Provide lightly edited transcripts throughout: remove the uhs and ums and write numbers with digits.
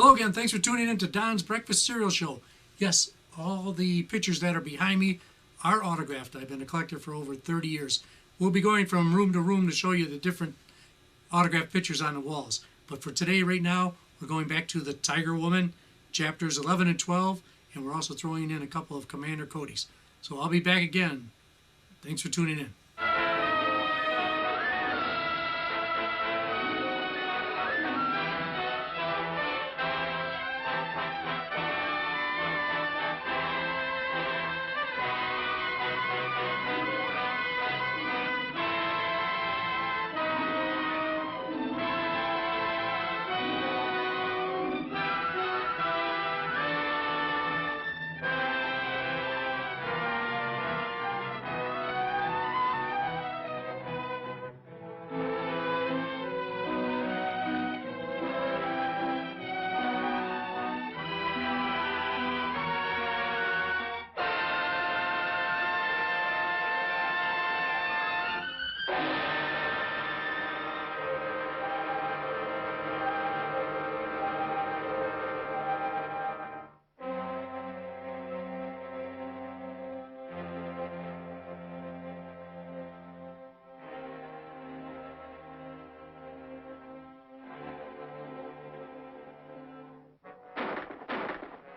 Hello again. Thanks for tuning in to Don's Breakfast Cereal Show. Yes, all the pictures that are behind me are autographed. I've been a collector for over 30 years. We'll be going from room to room to show you the different autographed pictures on the walls. But for today, right now, we're going back to the Tiger Woman, chapters 11 and 12, and we're also throwing in a couple of Commander Cody's. So I'll be back again. Thanks for tuning in.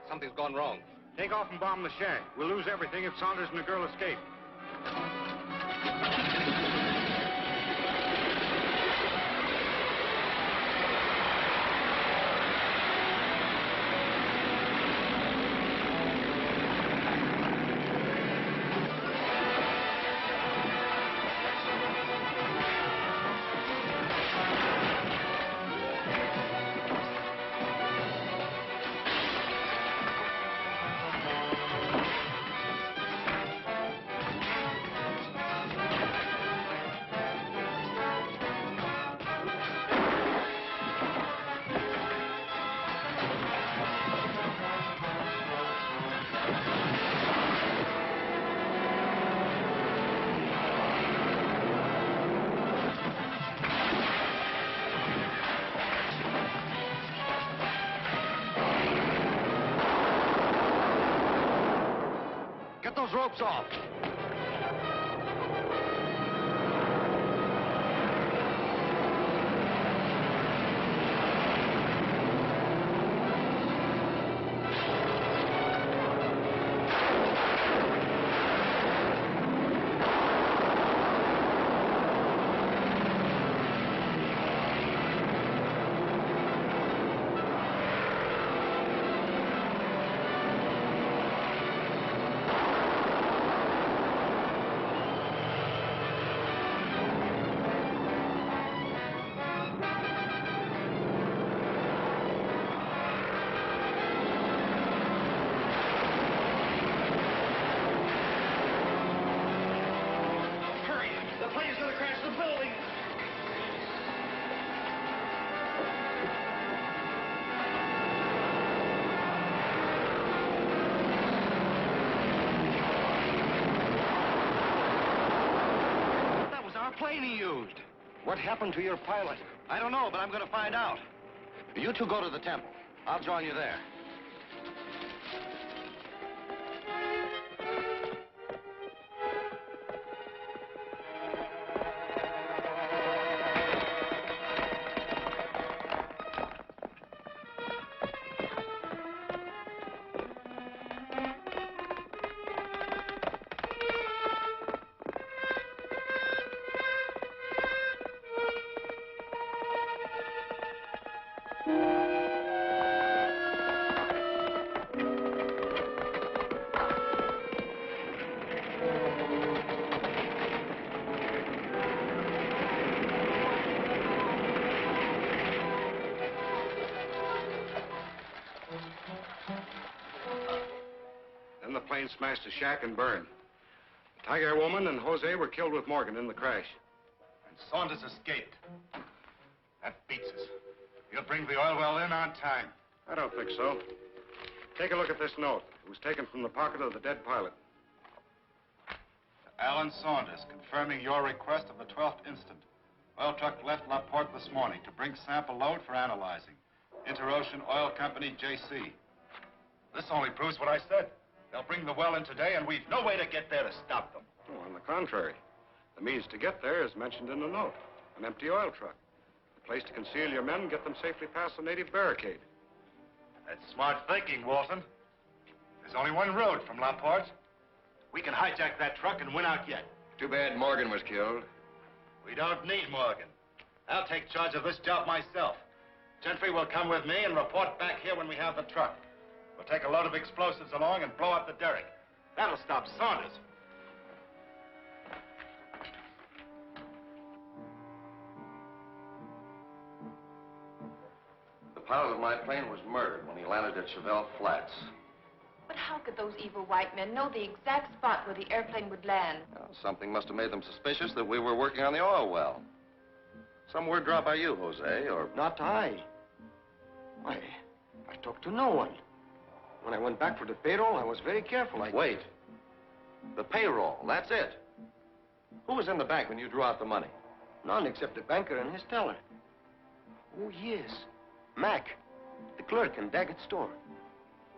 Something's gone wrong. Take off and bomb the shack. We'll lose everything if Saunders and the girl escape. Get those ropes off. Plane he used. What happened to your pilot? I don't know, but I'm going to find out. You two go to the temple. I'll join you there. Then the plane smashed a shack and burned. The Tiger Woman and José were killed with Morgan in the crash. And Saunders escaped. That beats us. He'll bring the oil well in on time. I don't think so. Take a look at this note. It was taken from the pocket of the dead pilot. To Allan Saunders, confirming your request of the 12th instant. Oil truck left La Porte this morning to bring sample load for analyzing. Interocean Oil Company, J.C. This only proves what I said. They'll bring the well in today, and we've no way to get there to stop them. Oh, on the contrary. The means to get there is mentioned in the note. An empty oil truck. A place to conceal your men and get them safely past the native barricade. That's smart thinking, Walton. There's only one road from La Porte. We can hijack that truck and win out yet. Too bad Morgan was killed. We don't need Morgan. I'll take charge of this job myself. Gentry will come with me and report back here when we have the truck. We'll take a load of explosives along and blow up the derrick. That'll stop Saunders. The pilot of my plane was murdered when he landed at Chevelle Flats. But how could those evil white men know the exact spot where the airplane would land? Well, something must have made them suspicious that we were working on the oil well. Some word dropped by you, Jose, or... Not I. I talked to no one. When I went back for the payroll, I was very careful. Wait. The payroll, that's it. Who was in the bank when you drew out the money? None except the banker and his teller. Oh, yes. Mac, the clerk in Daggett's store.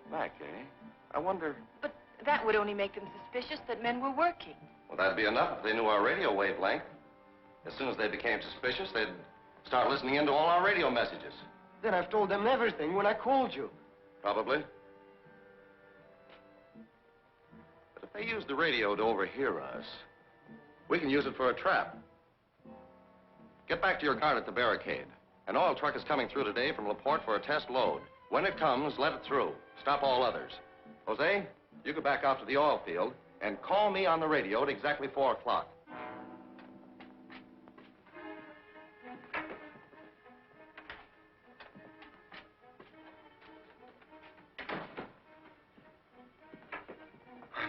Mac, eh? I wonder... But that would only make them suspicious that men were working. Well, that'd be enough if they knew our radio wavelength. As soon as they became suspicious, they'd start listening into all our radio messages. Then I've told them everything when I called you. Probably. But if they use the radio to overhear us, we can use it for a trap. Get back to your guard at the barricade. An oil truck is coming through today from La Porte for a test load. When it comes, let it through. Stop all others. Jose, you go back out to the oil field and call me on the radio at exactly 4 o'clock.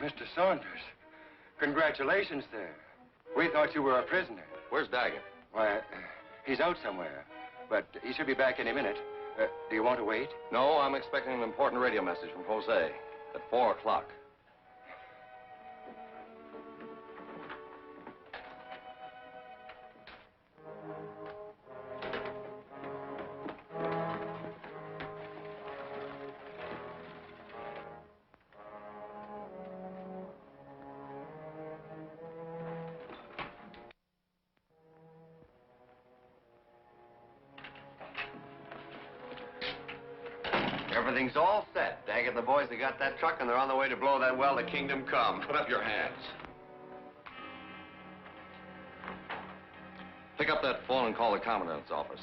Mr. Saunders, congratulations, sir. We thought you were a prisoner. Where's Daggett? Why, he's out somewhere, but he should be back any minute. Do you want to wait? No, I'm expecting an important radio message from Jose at 4 o'clock. Everything's all set. Daggett and the boys have got that truck, and they're on the way to blow that well to Kingdom Come. Put up your hands. Pick up that phone and call the commandant's office.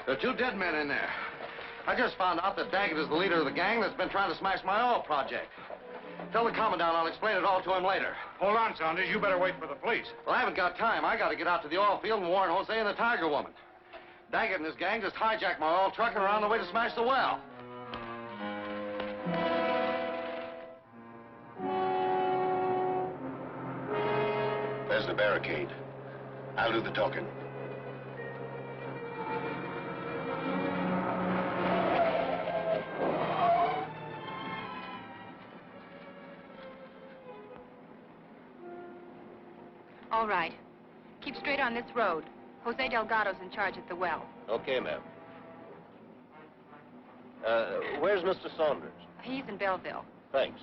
There are 2 dead men in there. I just found out that Daggett is the leader of the gang that's been trying to smash my oil project. Tell the commandant I'll explain it all to him later. Hold on, Saunders. You better wait for the police. Well, I haven't got time. I got to get out to the oil field and warn Jose and the Tiger Woman. Daggett and his gang just hijacked my oil truck and are on the way to smash the well. There's the barricade. I'll do the talking. All right. Keep straight on this road. Jose Delgado's in charge at the well. Okay, ma'am. Where's Mr. Saunders? He's in Belleville. Thanks.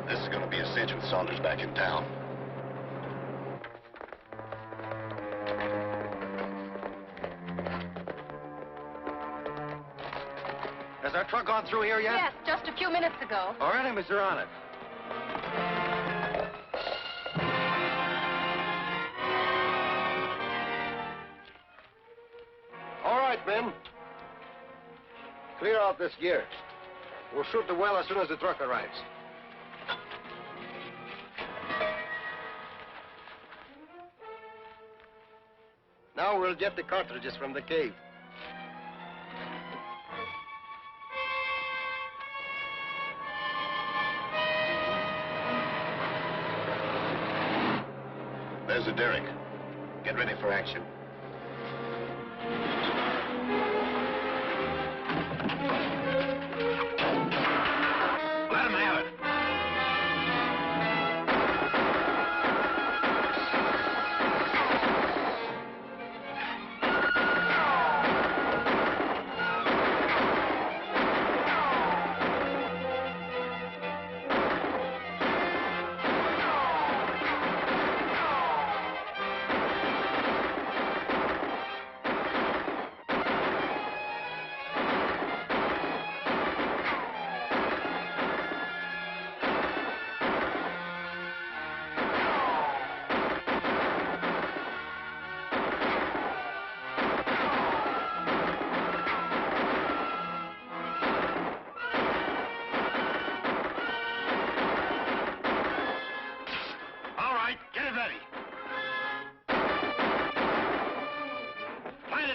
This is going to be a cinch with Saunders back in town. Has our truck gone through here yet? Yes, just a few minutes ago. Our enemies are on it. All right, men. Clear out this gear. We'll shoot the well as soon as the truck arrives. Now we'll get the cartridges from the cave. There's the derrick. Get ready for action. Let him have it.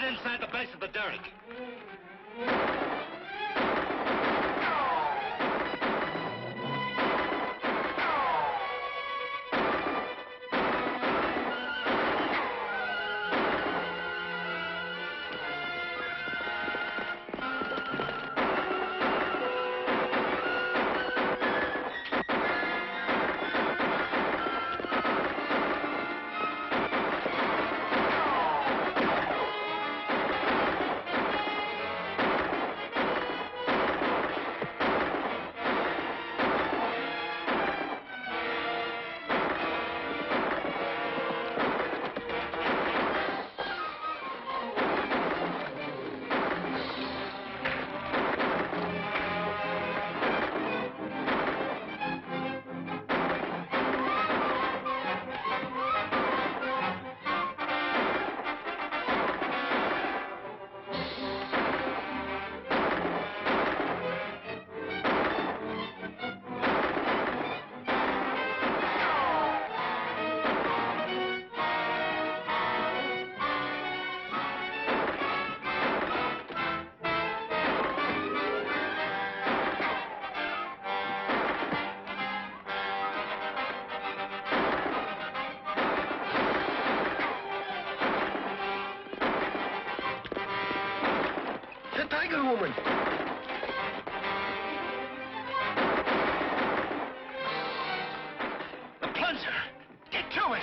Inside the base of the derrick. Tiger Woman. The plunger! Get to it!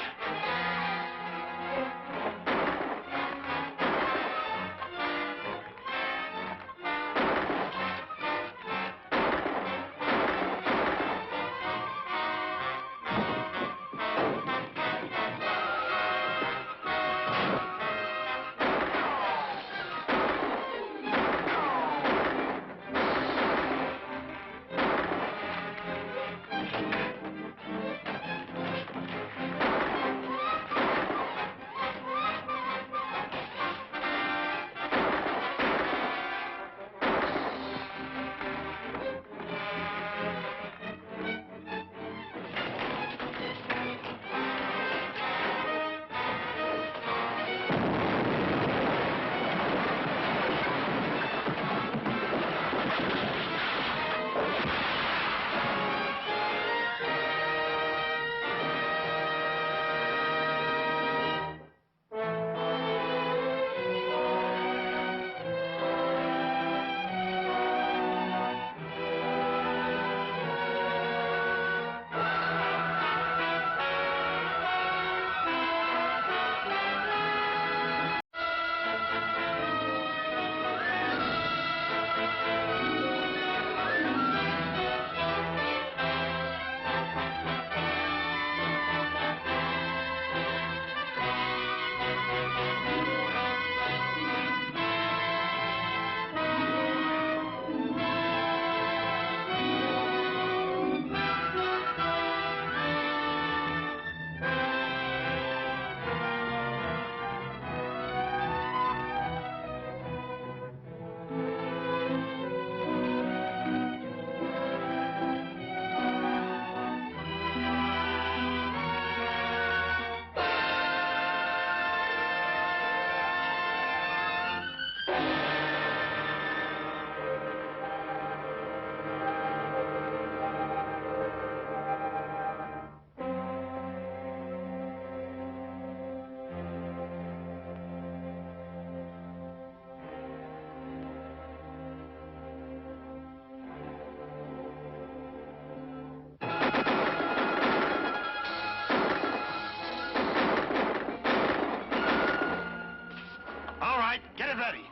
right, get it ready.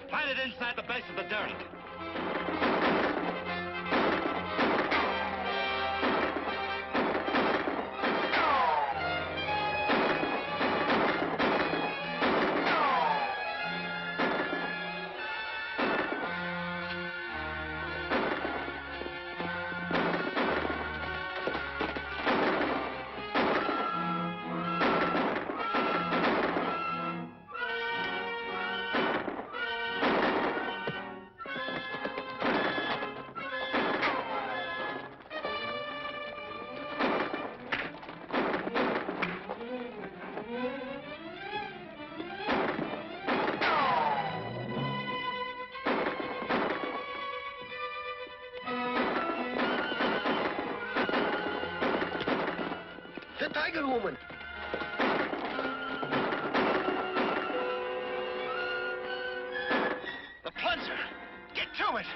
Plant it inside the base of the derrick. The Tiger Woman. The plunger! Get to it!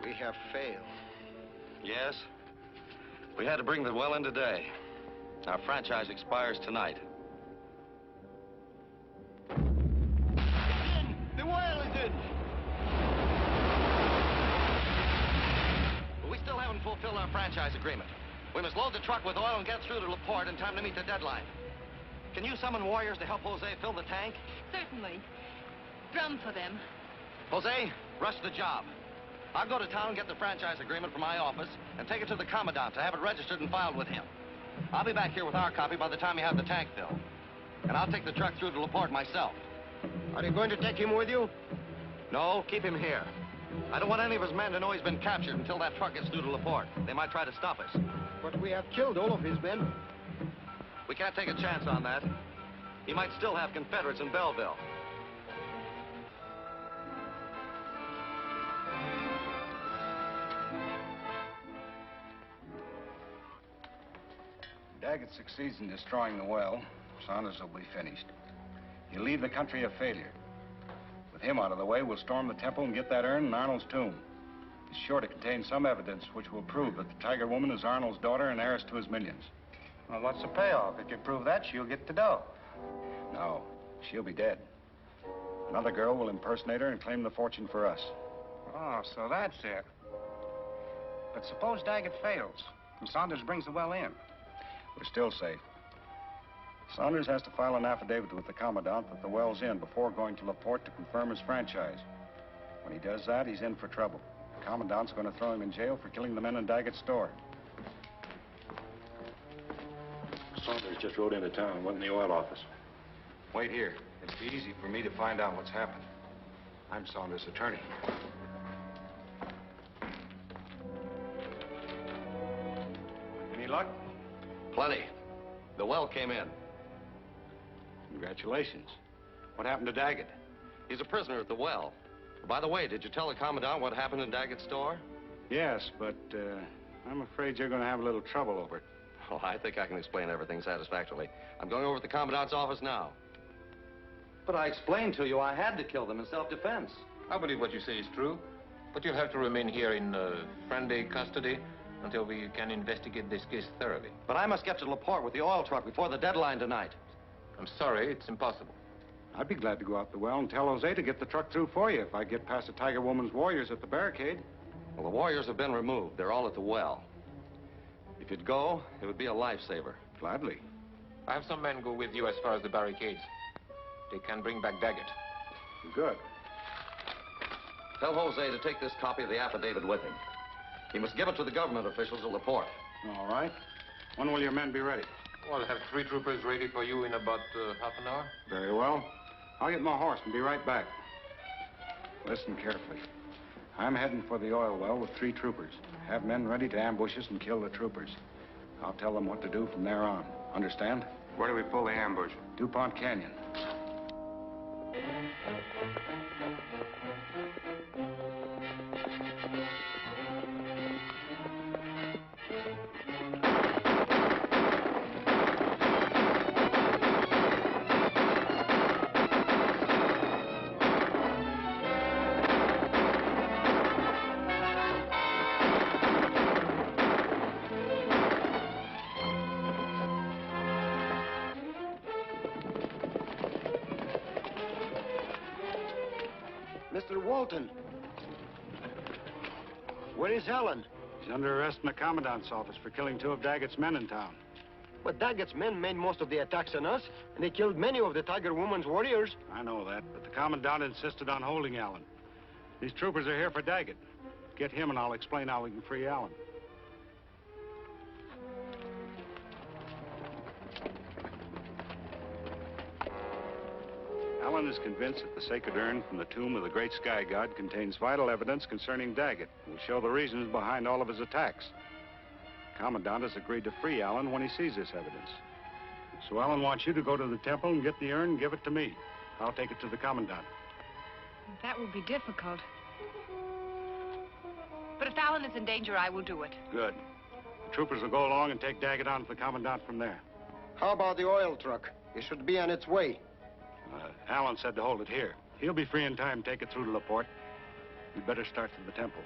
We have failed. Yes. We had to bring the well in today. Our franchise expires tonight. The whale is in. But we still haven't fulfilled our franchise agreement. We must load the truck with oil and get through to LaPorte in time to meet the deadline. Can you summon warriors to help Jose fill the tank? Certainly. Drum for them. Jose, rush the job. I'll go to town and get the franchise agreement from my office and take it to the commandant to have it registered and filed with him. I'll be back here with our copy by the time you have the tank filled. And I'll take the truck through to LaPorte myself. Are you going to take him with you? No, keep him here. I don't want any of his men to know he's been captured until that truck gets through to LaPorte. They might try to stop us. But we have killed all of his men. We can't take a chance on that. He might still have Confederates in Belleville. Daggett succeeds in destroying the well, Saunders will be finished. He'll leave the country a failure. With him out of the way, we'll storm the temple and get that urn in Arnold's tomb. It's sure to contain some evidence which will prove that the Tiger Woman is Arnold's daughter and heiress to his millions. Well, what's the payoff? If you prove that, she'll get the dough. No, she'll be dead. Another girl will impersonate her and claim the fortune for us. Oh, so that's it. But suppose Daggett fails and Saunders brings the well in. We're still safe. Saunders has to file an affidavit with the commandant that the well's in before going to LaPorte to confirm his franchise. When he does that, he's in for trouble. The commandant's going to throw him in jail for killing the men in Daggett's store. Saunders just rode into town, went in the oil office. Wait here. It'd be easy for me to find out what's happened. I'm Saunders' attorney. Any luck? Plenty. The well came in. Congratulations. What happened to Daggett? He's a prisoner at the well. By the way, did you tell the commandant what happened in Daggett's store? Yes, but I'm afraid you're going to have a little trouble over it. Oh, I think I can explain everything satisfactorily. I'm going over to the commandant's office now. But I explained to you I had to kill them in self-defense. I believe what you say is true, but you'll have to remain here in friendly custody until we can investigate this case thoroughly. But I must get to LaPorte with the oil truck before the deadline tonight. I'm sorry, it's impossible. I'd be glad to go out the well and tell Jose to get the truck through for you if I get past the Tiger Woman's warriors at the barricade. Well, the warriors have been removed. They're all at the well. If If you'd go, it would be a lifesaver. Gladly. I have some men go with you as far as the barricades. They can bring back Daggett. Good. Tell Jose to take this copy of the affidavit with him. He must give it to the government officials at Laporte. All right. When will your men be ready? Well, I'll have 3 troopers ready for you in about half an hour. Very well. I'll get my horse and be right back. Listen carefully. I'm heading for the oil well with 3 troopers. Have men ready to ambush us and kill the troopers. I'll tell them what to do from there on. Understand? Where do we pull the ambush? DuPont Canyon. Mr. Walton. Where is Allan? He's under arrest in the commandant's office for killing 2 of Daggett's men in town. But Daggett's men made most of the attacks on us, and they killed many of the Tiger Woman's warriors. I know that, but the commandant insisted on holding Allan. These troopers are here for Daggett. Get him and I'll explain how we can free Allan. Allan is convinced that the sacred urn from the tomb of the great sky god contains vital evidence concerning Daggett and will show the reasons behind all of his attacks. The commandant has agreed to free Allan when he sees this evidence. So Allan wants you to go to the temple and get the urn and give it to me. I'll take it to the commandant. That will be difficult. But if Allan is in danger, I will do it. Good. The troopers will go along and take Daggett on to the commandant from there. How about the oil truck? It should be on its way. Allan said to hold it here. He'll be free in time to take it through to Laporte. We'd better start to the temple.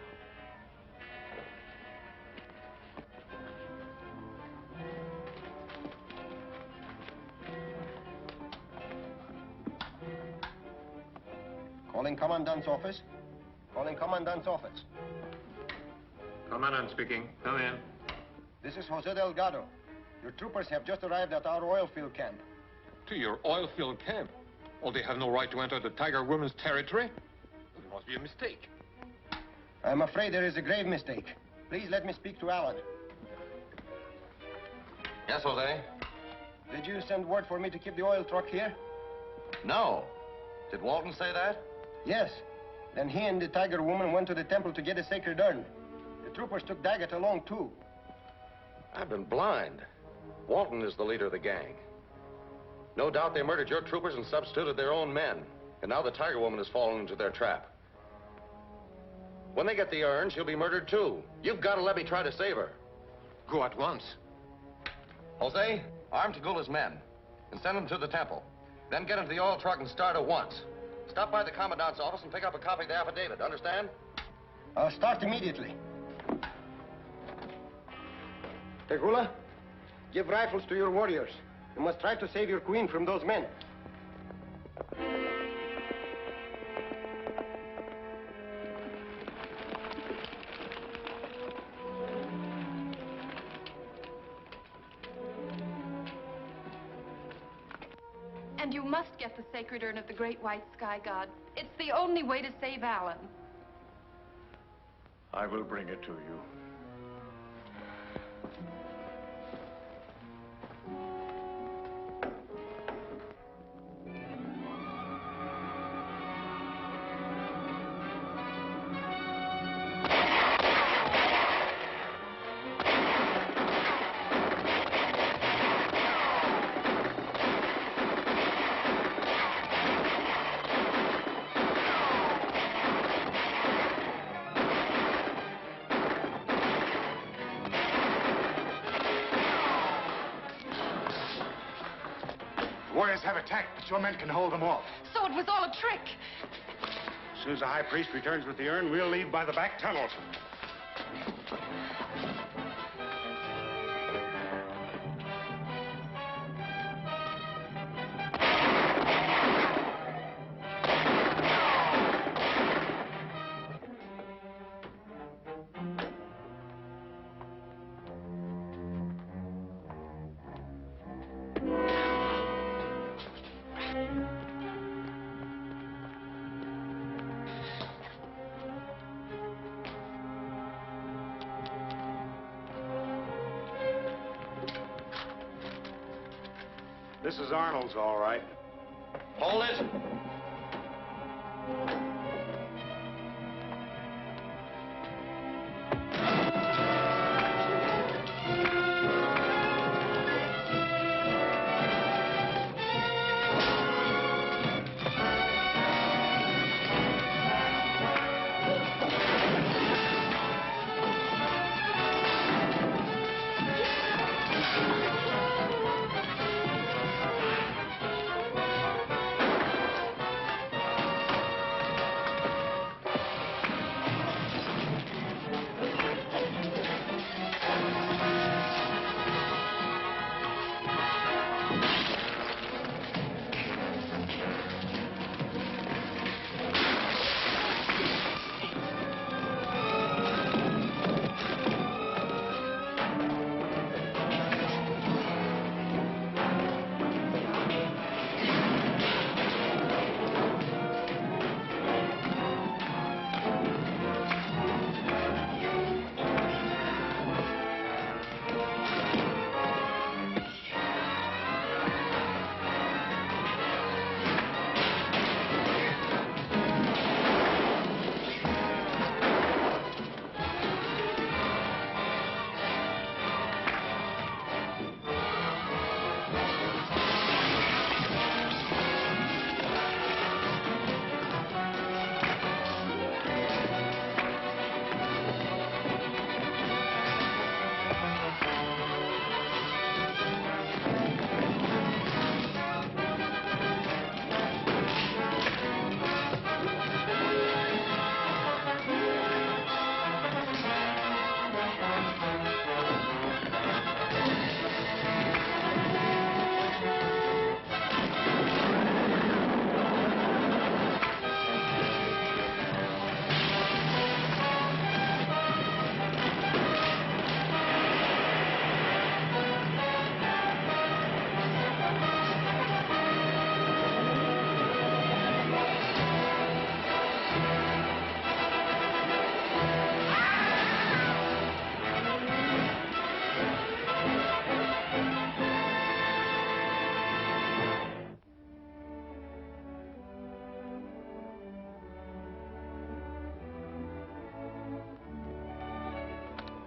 Calling Commandant's office. Calling Commandant's office. Commandant speaking. Come in. This is José Delgado. Your troopers have just arrived at our oil field camp. To your oil field camp? Well, they have no right to enter the Tiger Woman's territory. There must be a mistake. I'm afraid there is a grave mistake. Please let me speak to Allan. Yes, Jose? Did you send word for me to keep the oil truck here? No. Did Walton say that? Yes. Then he and the Tiger Woman went to the temple to get a sacred urn. The troopers took Daggett along, too. I've been blind. Walton is the leader of the gang. No doubt they murdered your troopers and substituted their own men. And now the Tiger Woman has fallen into their trap. When they get the urn, she'll be murdered too. You've got to let me try to save her. Go at once. Jose, arm Tagula's men and send them to the temple. Then get into the oil truck and start at once. Stop by the commandant's office and pick up a copy of the affidavit. Understand? I'll start immediately. Tagula, give rifles to your warriors. You must try to save your queen from those men. And you must get the sacred urn of the great white sky god. It's the only way to save Allan. I will bring it to you. Warriors have attacked, but your men can hold them off. So it was all a trick. As soon as the high priest returns with the urn, we'll leave by the back tunnels. This is Arnold's, all right. Hold it.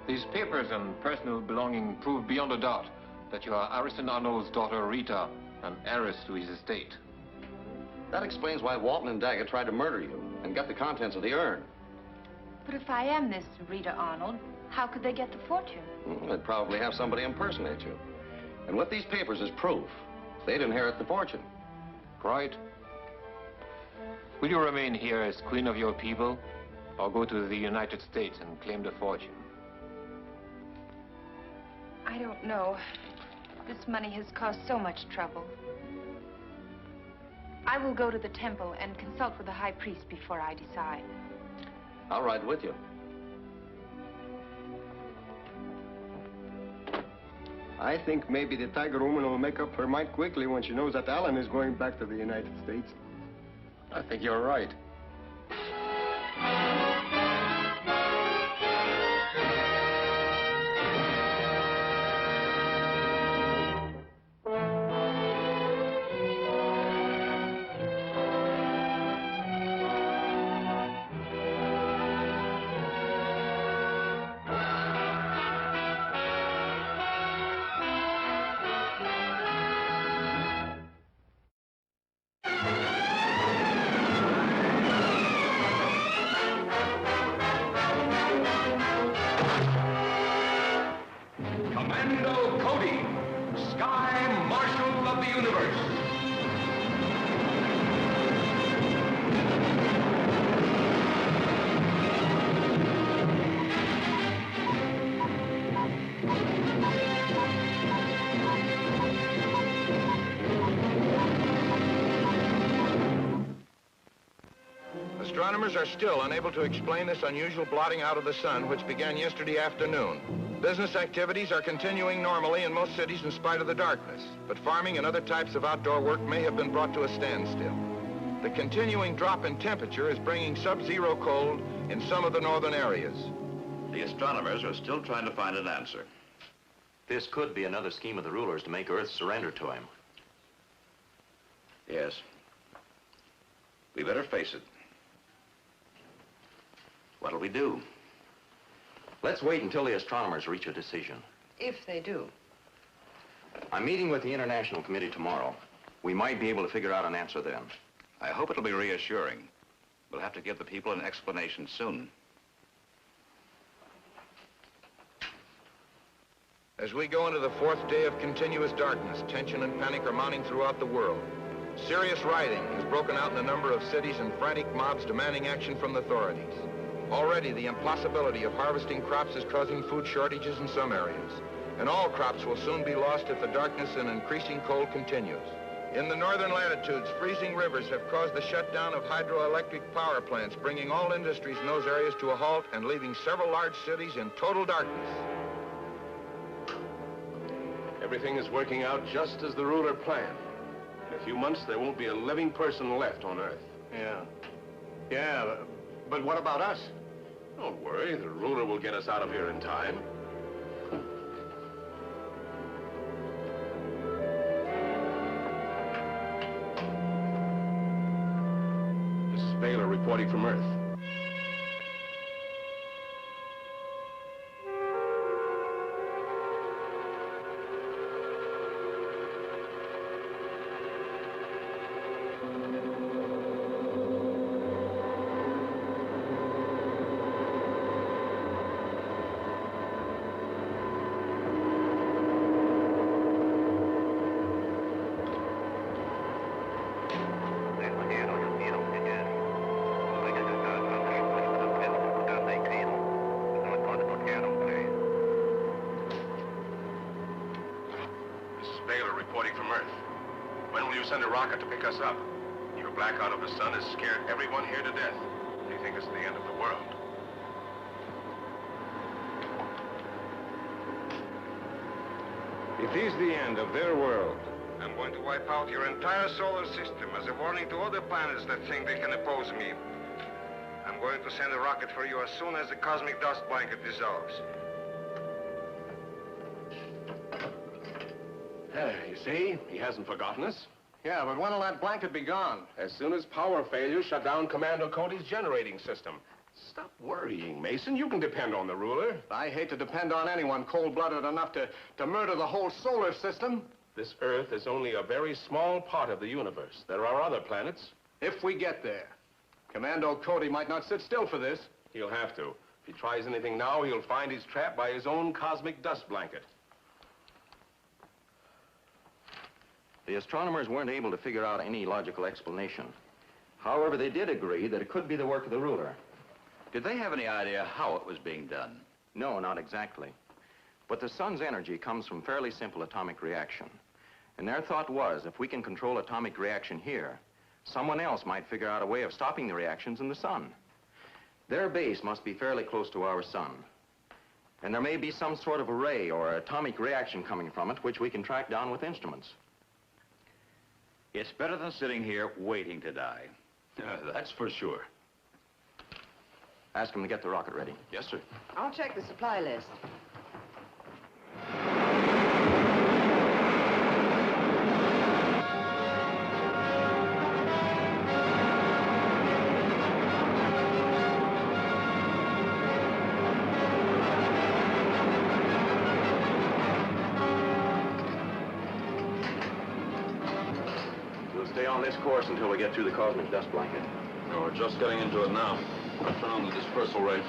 These papers and personal belonging prove beyond a doubt that you are Harrison Arnold's daughter, Rita, an heiress to his estate. That explains why Walton and Daggett tried to murder you and get the contents of the urn. But if I am this Rita Arnold, how could they get the fortune? They'd probably have somebody impersonate you. And with these papers as proof, they'd inherit the fortune. Right. Will you remain here as queen of your people, or go to the United States and claim the fortune? I don't know. This money has caused so much trouble. I will go to the temple and consult with the high priest before I decide. I'll ride with you. I think maybe the Tiger Woman will make up her mind quickly when she knows that Allan is going back to the United States. I think you're right. Astronomers are still unable to explain this unusual blotting out of the sun, which began yesterday afternoon. Business activities are continuing normally in most cities in spite of the darkness, but farming and other types of outdoor work may have been brought to a standstill. The continuing drop in temperature is bringing sub-zero cold in some of the northern areas. The astronomers are still trying to find an answer. This could be another scheme of the rulers to make Earth surrender to him. Yes. We better face it. What'll we do? Let's wait until the astronomers reach a decision. If they do. I'm meeting with the International Committee tomorrow. We might be able to figure out an answer then. I hope it'll be reassuring. We'll have to give the people an explanation soon. As we go into the fourth day of continuous darkness, tension and panic are mounting throughout the world. Serious rioting has broken out in a number of cities and frantic mobs demanding action from the authorities. Already, the impossibility of harvesting crops is causing food shortages in some areas. And all crops will soon be lost if the darkness and increasing cold continues. In the northern latitudes, freezing rivers have caused the shutdown of hydroelectric power plants, bringing all industries in those areas to a halt and leaving several large cities in total darkness. Everything is working out just as the ruler planned. In a few months, there won't be a living person left on Earth. Yeah, but what about us? Don't worry, the ruler will get us out of here in time. This is Baylor reporting from Earth. Send a rocket to pick us up. Your blackout of the sun has scared everyone here to death. They think it's the end of the world. It is the end of their world. I'm going to wipe out your entire solar system as a warning to other planets that think they can oppose me. I'm going to send a rocket for you as soon as the cosmic dust blanket dissolves. You see, he hasn't forgotten us. Yeah, but when will that blanket be gone? As soon as power failures shut down Commando Cody's generating system. Stop worrying, Mason. You can depend on the ruler. I hate to depend on anyone cold-blooded enough to murder the whole solar system. This Earth is only a very small part of the universe. There are other planets. If we get there, Commando Cody might not sit still for this. He'll have to. If he tries anything now, he'll find he's trapped by his own cosmic dust blanket. The astronomers weren't able to figure out any logical explanation. However, they did agree that it could be the work of the ruler. Did they have any idea how it was being done? No, not exactly. But the sun's energy comes from fairly simple atomic reaction. And their thought was, if we can control atomic reaction here, someone else might figure out a way of stopping the reactions in the sun. Their base must be fairly close to our sun. And there may be some sort of array or atomic reaction coming from it, which we can track down with instruments. It's better than sitting here waiting to die. That's for sure. Ask them to get the rocket ready. Yes, sir. I'll check the supply list. Stay on this course until we get through the cosmic dust blanket. No, we're just getting into it now. I'll turn on the dispersal ray.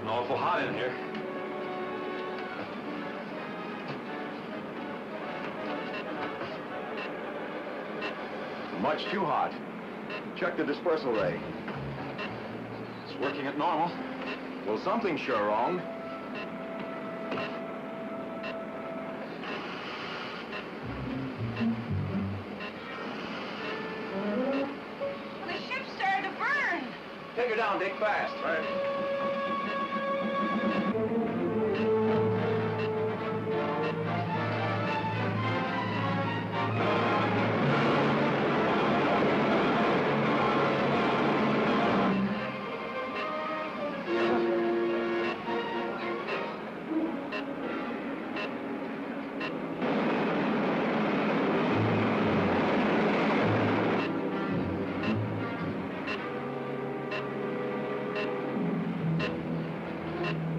Awful hot in here. Much too hot. Check the dispersal ray. It's working at normal. Well, something's sure wrong. The ship started to burn. Take her down, Dick, fast. Right.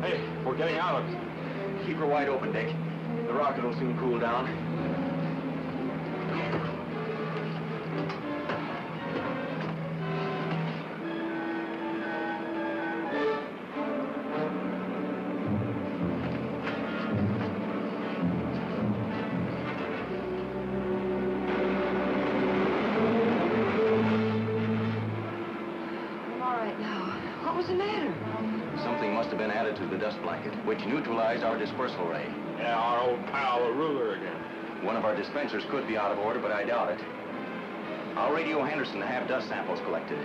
Hey, we're getting out of it. Keep her wide open, Dick. The rocket will soon cool down. I'm all right now. What was the matter? Something must have been added to the dust blanket, which neutralized our dispersal ray. Yeah, our old pal, the ruler again. One of our dispensers could be out of order, but I doubt it. I'll radio Henderson to have dust samples collected.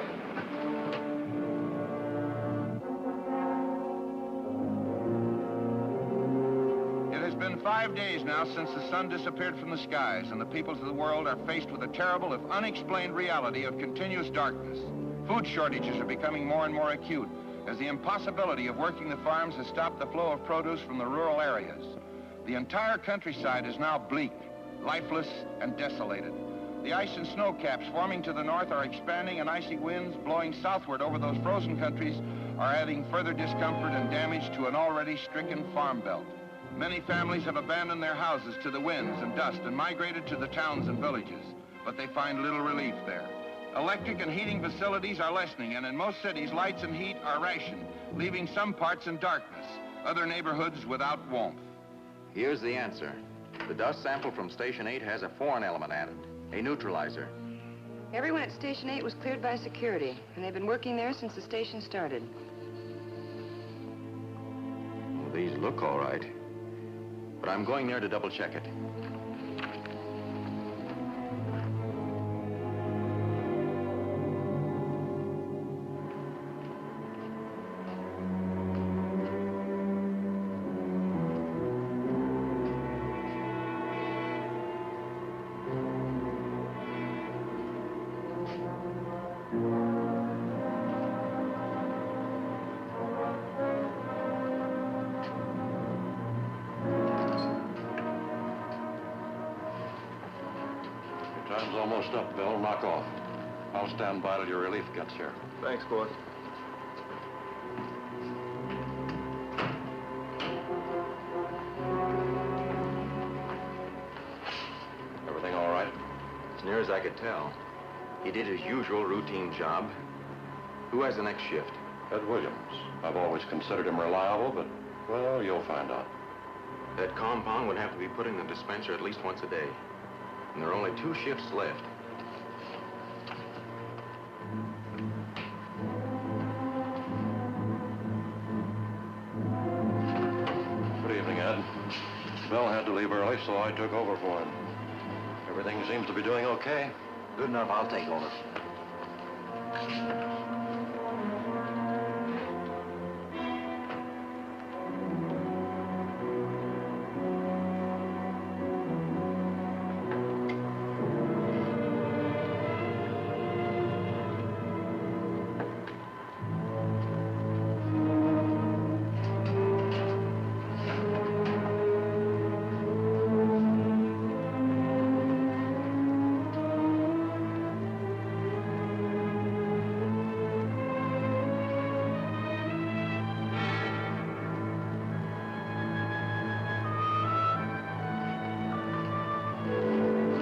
It has been 5 days now since the sun disappeared from the skies, and the peoples of the world are faced with a terrible, if unexplained, reality of continuous darkness. Food shortages are becoming more and more acute, as the impossibility of working the farms has stopped the flow of produce from the rural areas. The entire countryside is now bleak, lifeless, and desolated. The ice and snow caps forming to the north are expanding, and icy winds blowing southward over those frozen countries are adding further discomfort and damage to an already stricken farm belt. Many families have abandoned their houses to the winds and dust and migrated to the towns and villages, but they find little relief there. Electric and heating facilities are lessening, and in most cities, lights and heat are rationed, leaving some parts in darkness, other neighborhoods without warmth. Here's the answer. The dust sample from Station 8 has a foreign element added, a neutralizer. Everyone at Station 8 was cleared by security, and they've been working there since the station started. Well, these look all right, but I'm going there to double check it. Time's almost up, Bill. Knock off. I'll stand by till your relief gets here. Thanks, boss. Everything all right? As near as I could tell. He did his usual routine job. Who has the next shift? Ed Williams. I've always considered him reliable, but, well, you'll find out. That compound would have to be put in the dispenser at least once a day. And there are only 2 shifts left. Good evening, Ed. Bill had to leave early, so I took over for him. Everything seems to be doing okay. Good enough, I'll take over.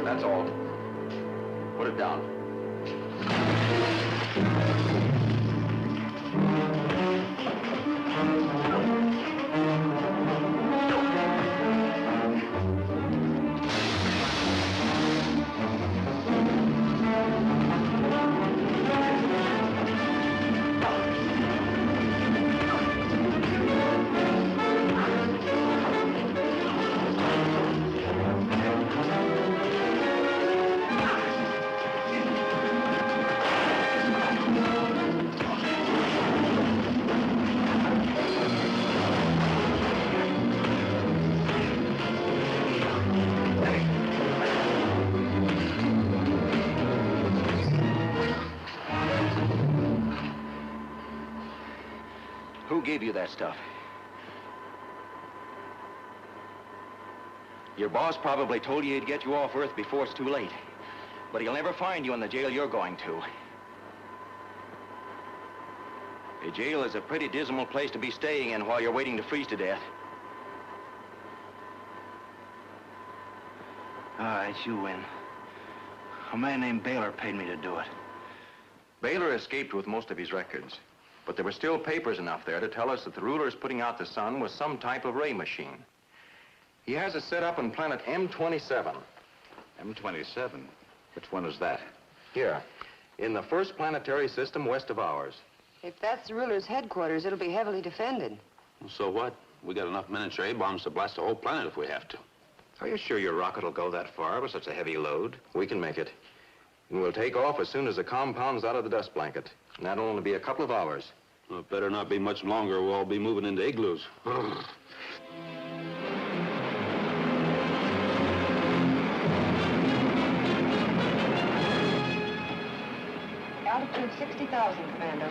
That's all. Put it down. Who gave you that stuff? Your boss probably told you he'd get you off Earth before it's too late. But he'll never find you in the jail you're going to. A jail is a pretty dismal place to be staying in while you're waiting to freeze to death. All right, you win. A man named Baylor paid me to do it. Baylor escaped with most of his records, but there were still papers enough there to tell us that the ruler's putting out the sun was some type of ray machine. He has it set up on planet M27. M27? Which one is that? Here, in the first planetary system west of ours. If that's the ruler's headquarters, it'll be heavily defended. So what? We got enough miniature A-bombs to blast the whole planet if we have to. Are you sure your rocket will go that far with such a heavy load? We can make it. And we'll take off as soon as the compound's out of the dust blanket. And that'll only be a couple of hours. Well, it better not be much longer. We'll all be moving into igloos. Altitude 60,000, Commando.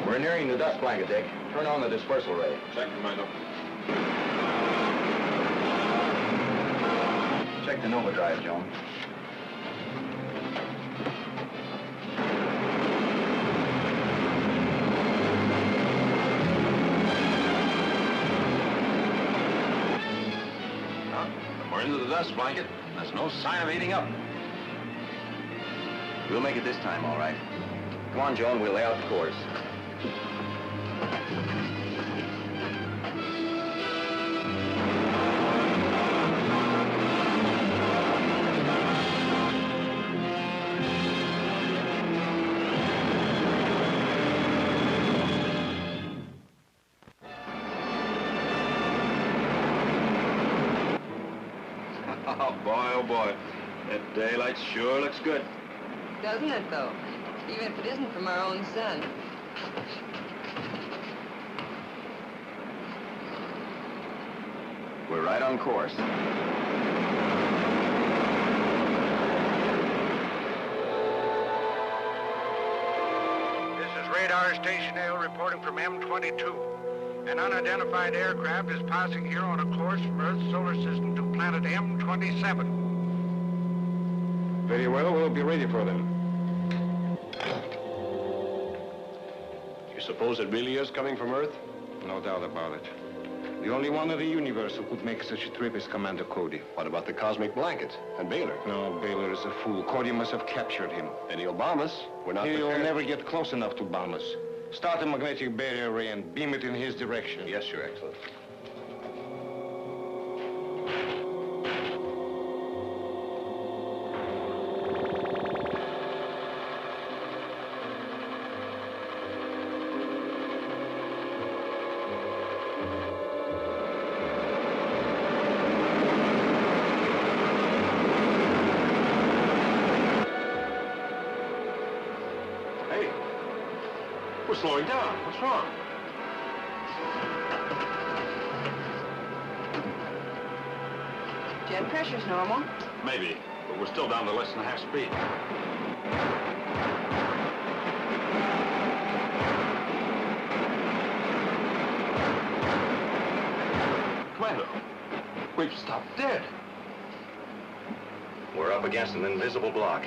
We're nearing the dust blanket, Dick. Turn on the dispersal ray. Check, Commando. Check the Nova drive, Joan. We're into the dust blanket. There's no sign of heating up. We'll make it this time, all right. Come on, Joan, we'll lay out the course. Oh, boy. That daylight sure looks good. Doesn't it, though? Even if it isn't from our own sun. We're right on course. This is Radar Station A reporting from M22. An unidentified aircraft is passing here on a course from Earth's solar system to planet M27. Very well, we'll be ready for them. You suppose it really is coming from Earth? No doubt about it. The only one in the universe who could make such a trip is Commander Cody. What about the cosmic blanket and Baylor? No, Baylor is a fool. Cody must have captured him. And he'll bomb us. We're not He'll prepared. never get close enough to bomb us. Start a magnetic barrier ray and beam it in his direction. Yes, Your Excellency. We're slowing down. What's wrong? Jet pressure's normal. Maybe, but we're still down to less than half speed. Commander, we've stopped dead. We're up against an invisible block.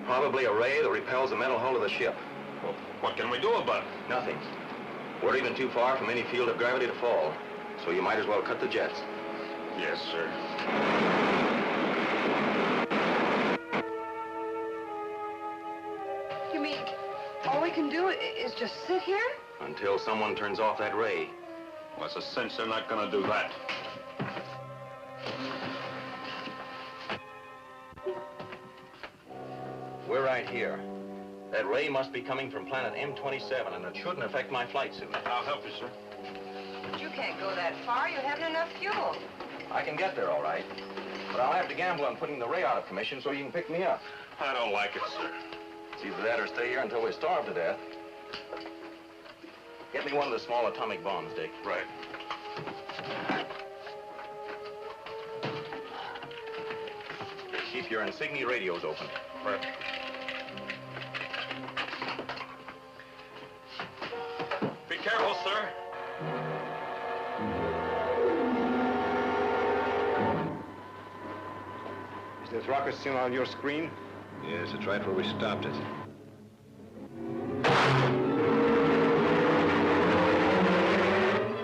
Probably a ray that repels the metal hull of the ship. Well, what can we do about it? Nothing. We're even too far from any field of gravity to fall. So you might as well cut the jets. Yes, sir. You mean all we can do is just sit here? Until someone turns off that ray. Well, it's a cinch they're not gonna do that. We're right here. That ray must be coming from planet M27, and it shouldn't affect my flight suit. I'll help you, sir. But you can't go that far. You haven't enough fuel. I can get there, all right. But I'll have to gamble on putting the ray out of commission so you can pick me up. I don't like it, sir. It's either that or stay here until we starve to death. Get me one of the small atomic bombs, Dick. Right. Keep your insignia radios open. Right. Be careful, sir. Those rockets still on your screen? Yes, it's right where we stopped it.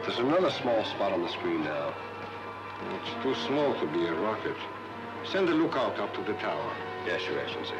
There's another small spot on the screen now. It's too small to be a rocket. Send a lookout up to the tower. Yes, Your Excellency.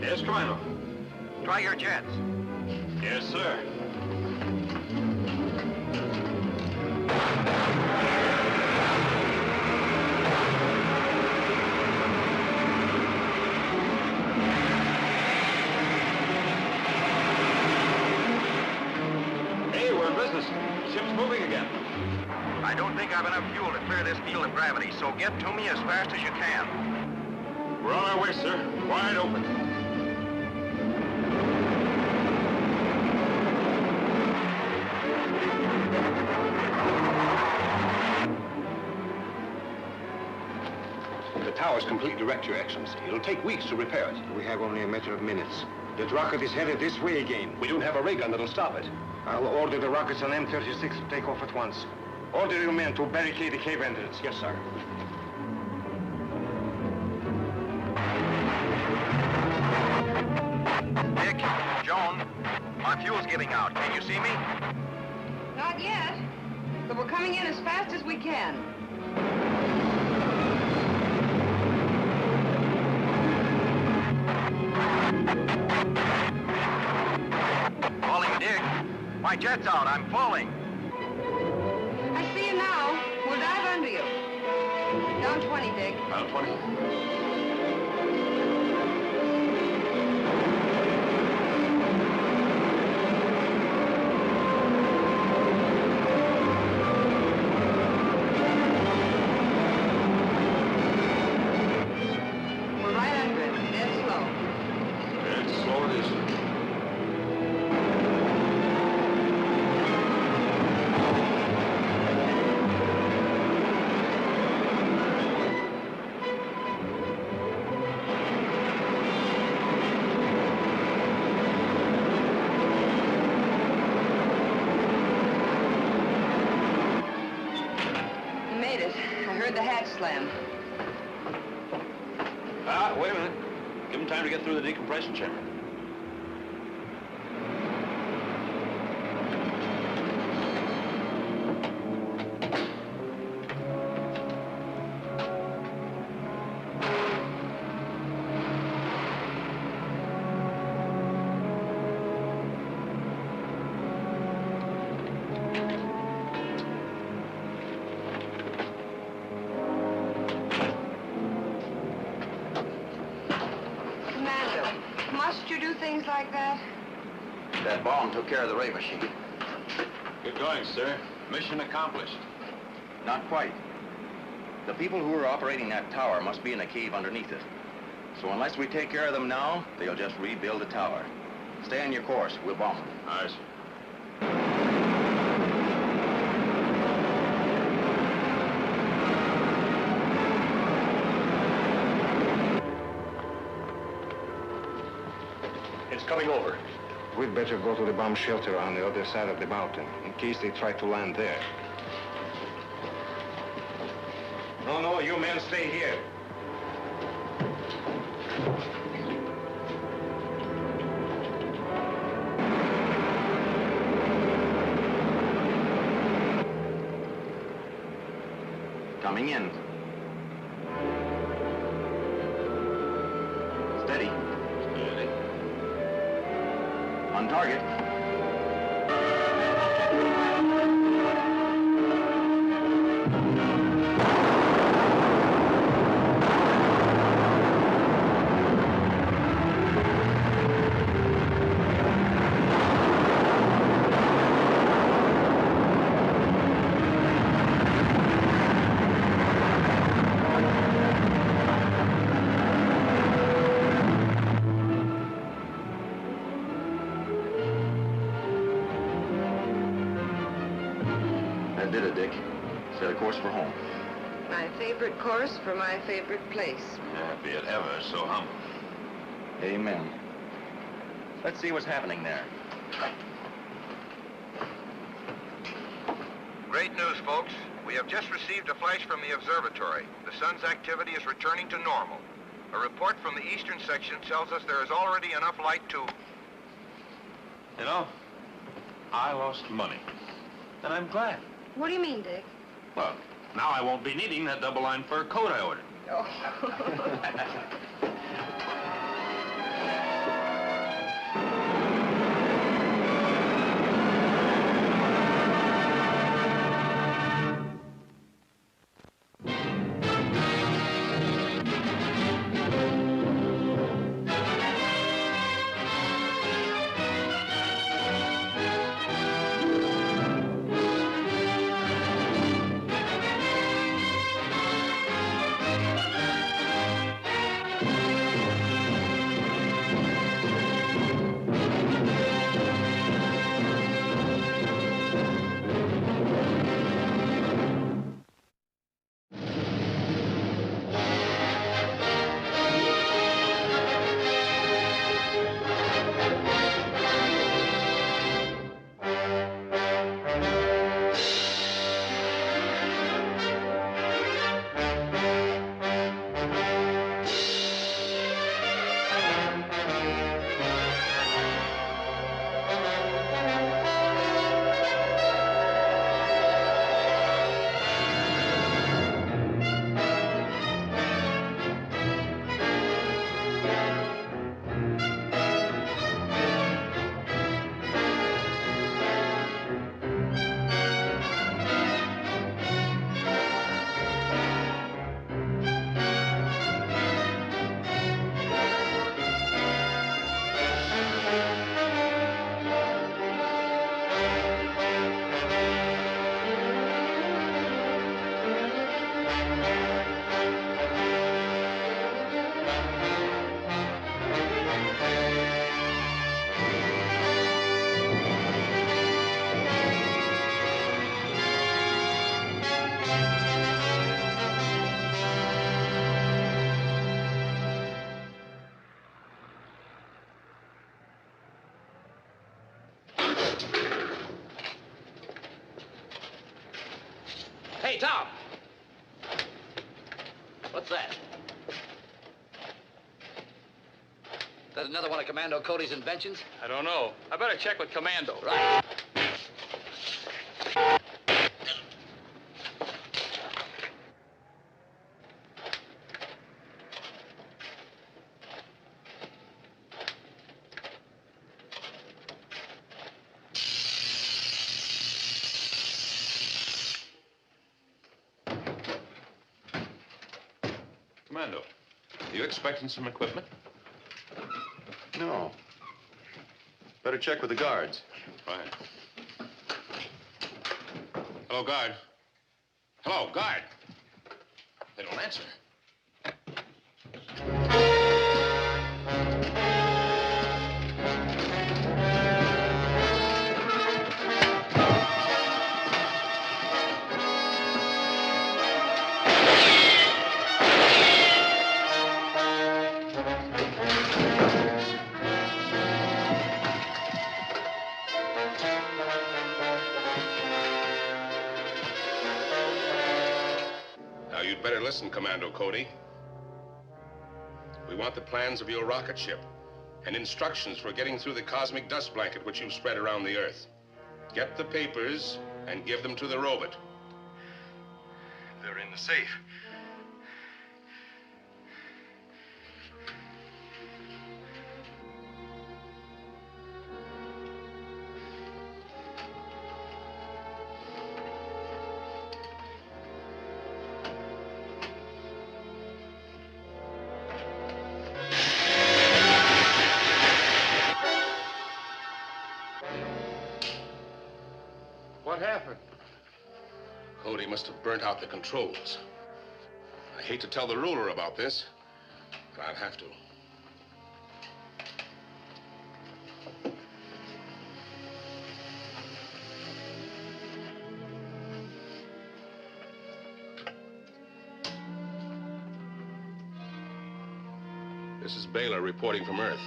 Yes, Colonel. Try your jets. Yes, sir. Hey, we're in business. Ship's moving again. I don't think I've enough fuel to clear this field of gravity, so get to me as fast as you can. We're on our way, sir. Wide open. The tower's completely wrecked, Your Excellency. It'll take weeks to repair it. We have only a matter of minutes. That rocket is headed this way again. We don't have a ray gun that'll stop it. I'll order the rockets on M36 to take off at once. Order your men to barricade the cave entrance. Yes, sir. Dick, Joan, my fuel's giving out. Can you see me? Not yet, but we're coming in as fast as we can. Calling Dick. My jet's out. I'm falling. I see you now. We'll dive under you. Down 20, Dick. Down 20. We're right under it. Dead slow. It's slow it is. plan. Ah, wait a minute. Give him time to get through the decompression chamber. Must you do things like that? That bomb took care of the ray machine. Good going, sir. Mission accomplished. Not quite. The people who are operating that tower must be in a cave underneath it. So unless we take care of them now, they'll just rebuild the tower. Stay on your course. We'll bomb them. Aye, sir. It's coming over. We'd better go to the bomb shelter on the other side of the mountain, in case they try to land there. No, you men stay here. Coming in. Steady. Steady. On target. That did it, Dick. Set a course for home. My favorite course for my favorite place. Yeah, be it ever so humble. Amen. Let's see what's happening there. Great news, folks. We have just received a flash from the observatory. The sun's activity is returning to normal. A report from the eastern section tells us there is already enough light to... You know, I lost money. And I'm glad. What do you mean, Dick? Well, now I won't be needing that double-line fur coat I ordered. Oh. Hey, Tom! that? That another one of Commando Cody's inventions? I don't know. I better check with Commando. Right. Commando, are you expecting some equipment? No. Better check with the guards. Fine. Hello, guard. Hello, guard. They don't answer. Better listen, Commando Cody. We want the plans of your rocket ship and instructions for getting through the cosmic dust blanket which you've spread around the Earth. Get the papers and give them to the robot. They're in the safe. What happened? Cody must have burnt out the controls. I hate to tell the ruler about this, but I'll have to. This is Baylor reporting from Earth.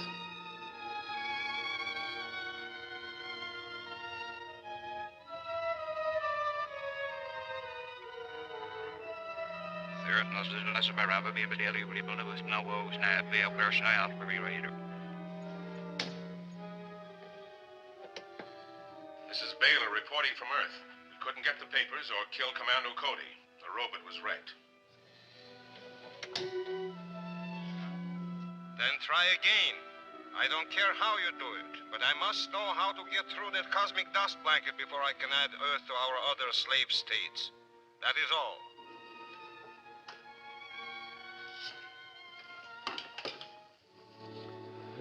This is Baylor reporting from Earth. We couldn't get the papers or kill Commando Cody. The robot was wrecked. Then try again. I don't care how you do it, but I must know how to get through that cosmic dust blanket before I can add Earth to our other slave states. That is all.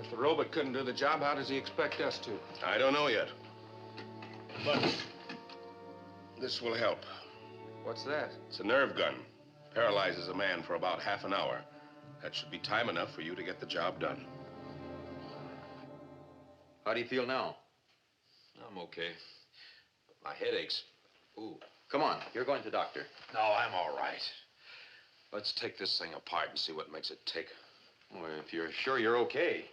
If the robot couldn't do the job, how does he expect us to? I don't know yet. But this will help. What's that? It's a nerve gun. Paralyzes a man for about half an hour. That should be time enough for you to get the job done. How do you feel now? I'm okay. But my head aches. Ooh. Come on, you're going to the doctor. No, I'm all right. Let's take this thing apart and see what makes it tick. Well, if you're sure you're okay.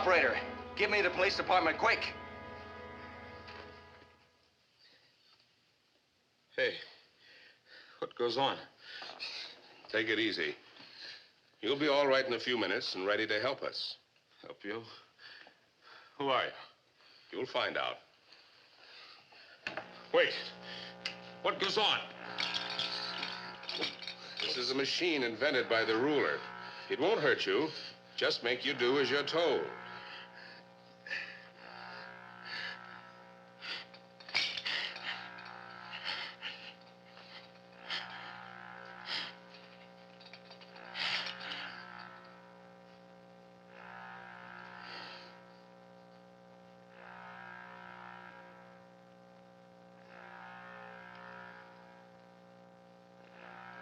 Operator, give me the police department, quick. Hey, what goes on? Take it easy. You'll be all right in a few minutes and ready to help us. Help you? Who are you? You'll find out. Wait. What goes on? This is a machine invented by the ruler. It won't hurt you. Just make you do as you're told.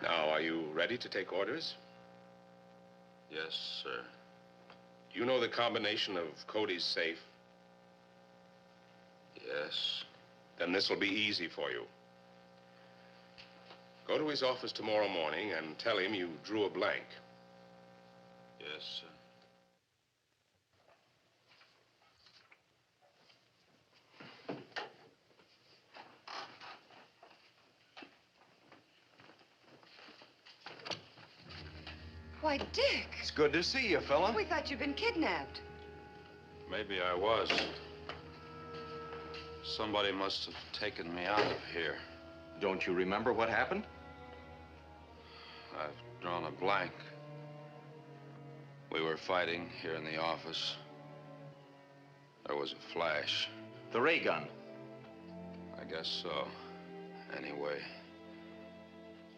Now, are you ready to take orders? Yes, sir. You know the combination of Cody's safe? Yes. Then this will be easy for you. Go to his office tomorrow morning and tell him you drew a blank. Yes, sir. Why, Dick. It's good to see you, fella. We thought you'd been kidnapped. Maybe I was. Somebody must have taken me out of here. Don't you remember what happened? I've drawn a blank. We were fighting here in the office. There was a flash. The ray gun. I guess so. Anyway,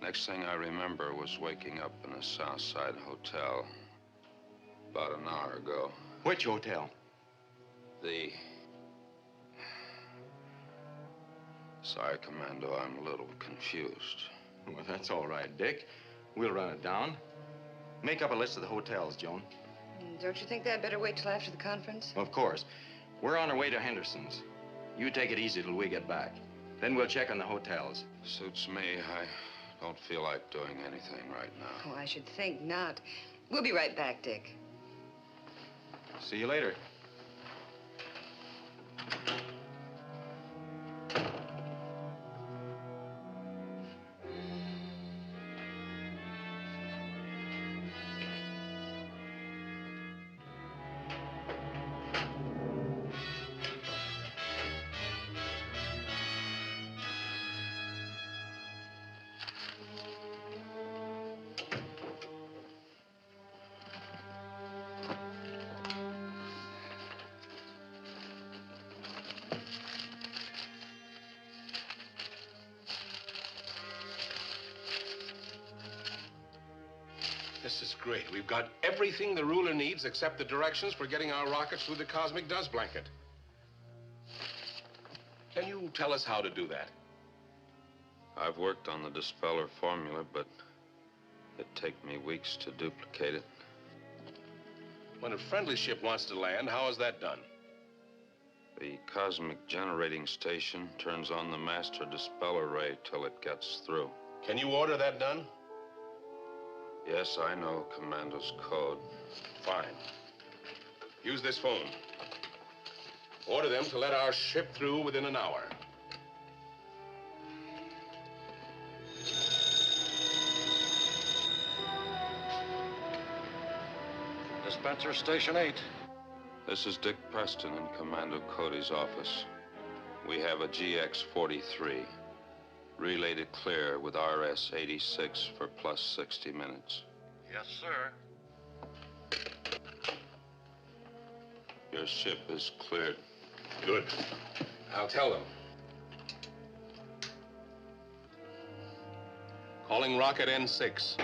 next thing I remember was waking up in a South Side hotel about an hour ago. Which hotel? The... Sorry, Commando, I'm a little confused. Well, that's all right, Dick. We'll run it down. Make up a list of the hotels, Joan. Don't you think they'd better wait till after the conference? Of course. We're on our way to Henderson's. You take it easy till we get back. Then we'll check on the hotels. Suits me. I don't feel like doing anything right now. Oh, I should think not. We'll be right back, Dick. See you later. This is great. We've got everything the ruler needs except the directions for getting our rockets through the cosmic dust blanket. Can you tell us how to do that? I've worked on the dispeller formula, but it'd take me weeks to duplicate it. When a friendly ship wants to land, how is that done? The cosmic generating station turns on the master dispeller ray till it gets through. Can you order that done? Yes, I know Commando's code. Fine. Use this phone. Order them to let our ship through within an hour. Dispenser Station 8. This is Dick Preston in Commando Cody's office. We have a GX-43. Relayed it clear with RS-86 for plus 60 minutes. Yes, sir. Your ship is cleared. Good. I'll tell them. Calling rocket N6.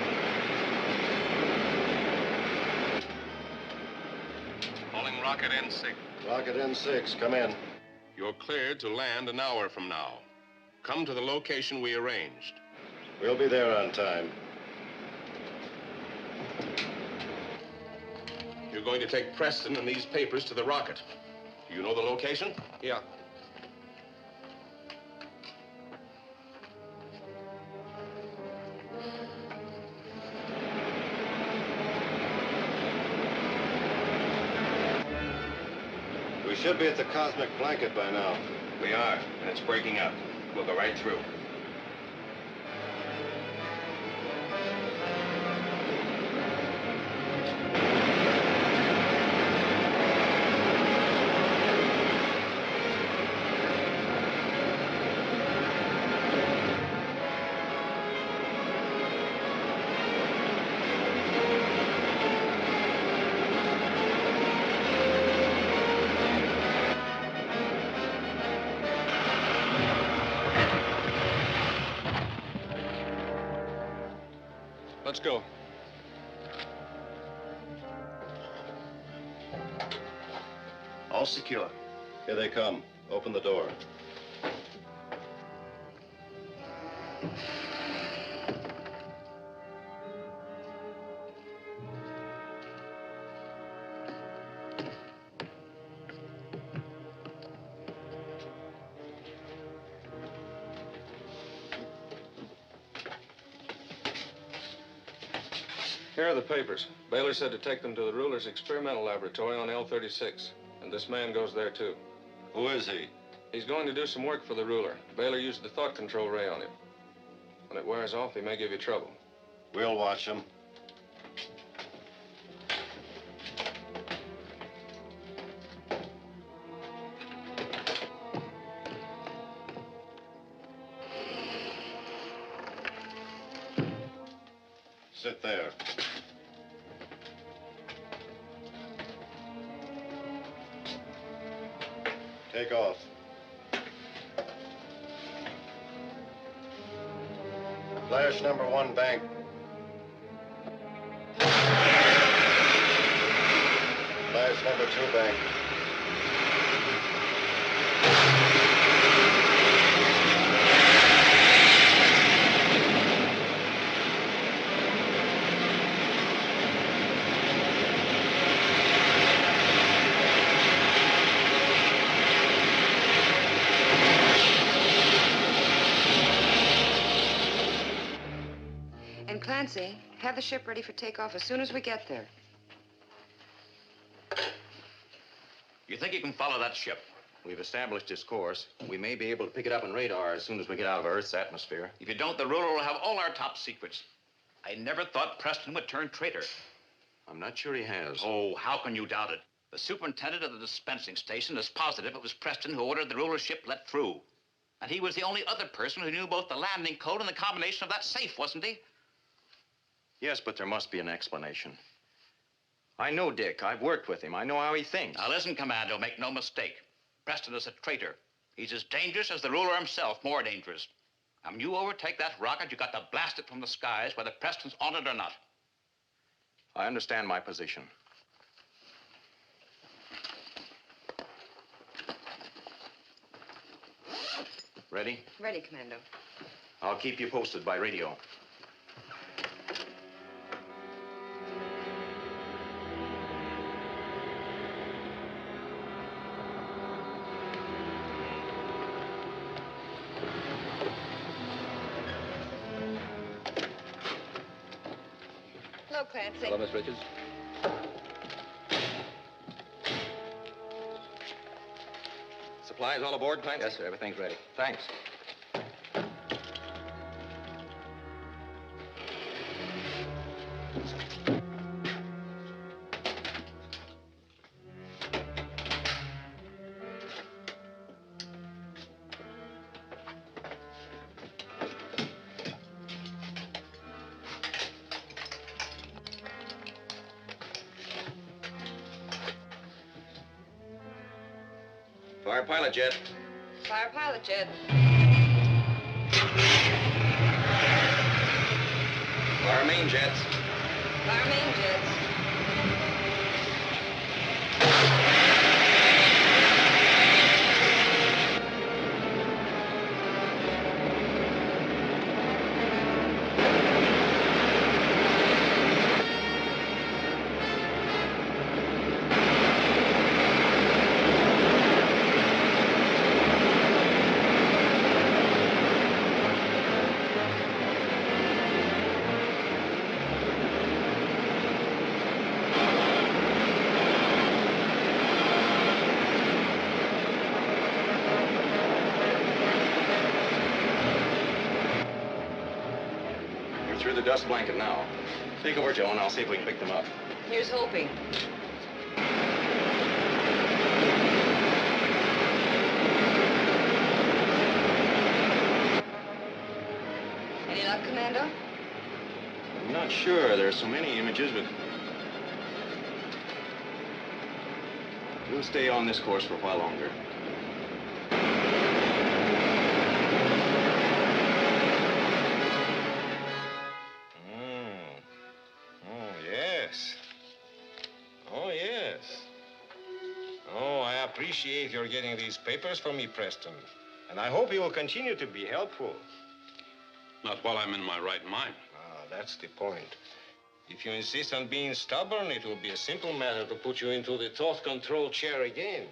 Calling rocket N6. Rocket N6, come in. You're cleared to land an hour from now. Come to the location we arranged. We'll be there on time. You're going to take Preston and these papers to the rocket. Do you know the location? Yeah. We should be at the cosmic blanket by now. We are, and it's breaking up. We'll go right through. Let's go. All secure. Here they come. Open the door. Here are the papers. Baylor said to take them to the ruler's experimental laboratory on L36. And this man goes there, too. Who is he? He's going to do some work for the ruler. Baylor used the thought control ray on him. When it wears off, he may give you trouble. We'll watch him. Sit there. Take off. Flash number 1 bank. Flash number 2 bank. And Clancy, have the ship ready for takeoff as soon as we get there. You think you can follow that ship? We've established its course. We may be able to pick it up on radar as soon as we get out of Earth's atmosphere. If you don't, the ruler will have all our top secrets. I never thought Preston would turn traitor. I'm not sure he has. Oh, how can you doubt it? The superintendent of the dispensing station is positive it was Preston who ordered the ruler's ship let through. And he was the only other person who knew both the landing code and the combination of that safe, wasn't he? Yes, but there must be an explanation. I know Dick. I've worked with him. I know how he thinks. Now listen, Commando, make no mistake. Preston is a traitor. He's as dangerous as the ruler himself, more dangerous. And when you overtake that rocket, you got to blast it from the skies, whether Preston's on it or not. I understand my position. Ready? Ready, Commando. I'll keep you posted by radio. Hello, Clancy. Hello, Miss Richards. Supplies all aboard, Clancy? Yes, sir. Everything's ready. Thanks. Fire pilot jet. Fire pilot jet. Fire main jets. Fire main jets. through the dust blanket now. Take over, Joe, and I'll see if we can pick them up. Here's hoping. Any luck, Commando? I'm not sure. There are so many images, but we'll stay on this course for a while longer. I appreciate your getting these papers for me, Preston. And I hope you will continue to be helpful. Not while I'm in my right mind. Ah, that's the point. If you insist on being stubborn, it will be a simple matter to put you into the thought control chair again.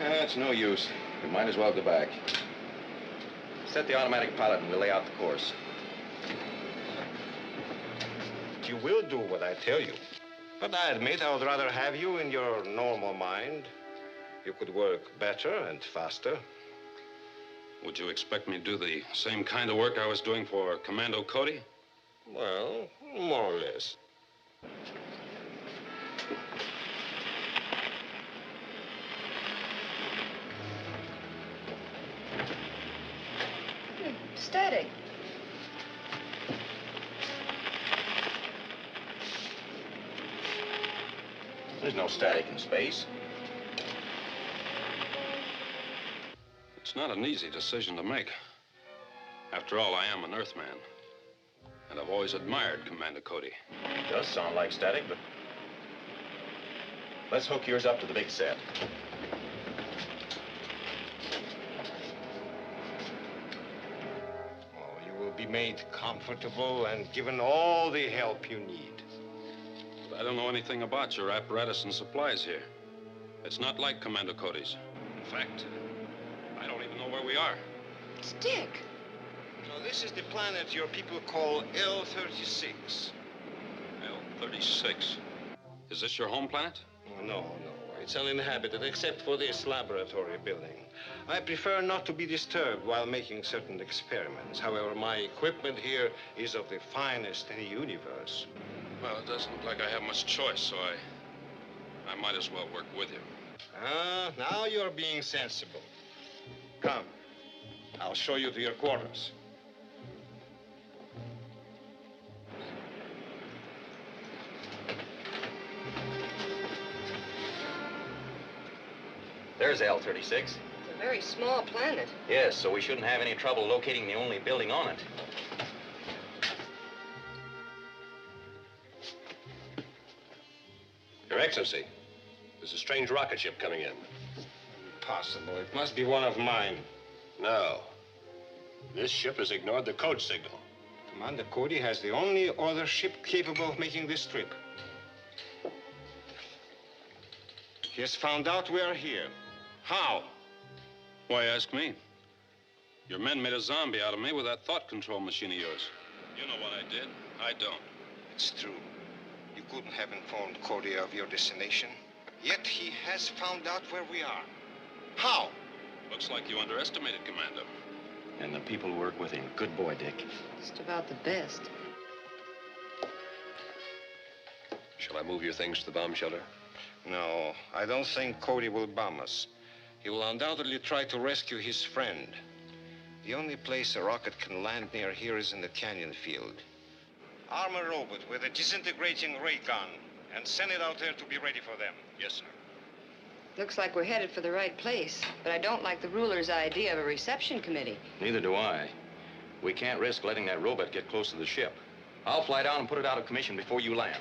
It's no use. We might as well go back. Set the automatic pilot and we'll lay out the course. You will do what I tell you. But I admit I would rather have you in your normal mind. You could work better and faster. Would you expect me to do the same kind of work I was doing for Commando Cody? Well, more or less. Static. There's no static in space. It's not an easy decision to make. After all, I am an Earthman. And I've always admired Commander Cody. It does sound like static, but let's hook yours up to the big set. Oh, you will be made comfortable and given all the help you need. I don't know anything about your apparatus and supplies here. It's not like Commander Cody's. In fact, I don't even know where we are. Stick. So this is the planet your people call L36. L36? Is this your home planet? Oh, no. It's uninhabited except for this laboratory building. I prefer not to be disturbed while making certain experiments. However, my equipment here is of the finest in the universe. Well, it doesn't look like I have much choice, so I might as well work with you. Now you're being sensible. Come, I'll show you to your quarters. There's L36. It's a very small planet. Yes, so we shouldn't have any trouble locating the only building on it. Your Excellency, there's a strange rocket ship coming in. Impossible. It must be one of mine. No. This ship has ignored the code signal. Commander Cody has the only other ship capable of making this trip. He has found out we are here. How? Why ask me? Your men made a zombie out of me with that thought control machine of yours. You know what I did. I don't. It's true. You couldn't have informed Cody of your destination. Yet he has found out where we are. How? Looks like you underestimated Commando. And the people who work with him. Good boy, Dick. Just about the best. Shall I move your things to the bomb shelter? No, I don't think Cody will bomb us. He will undoubtedly try to rescue his friend. The only place a rocket can land near here is in the canyon field. Arm a robot with a disintegrating ray gun and send it out there to be ready for them. Yes, sir. Looks like we're headed for the right place, but I don't like the ruler's idea of a reception committee. Neither do I. We can't risk letting that robot get close to the ship. I'll fly down and put it out of commission before you land.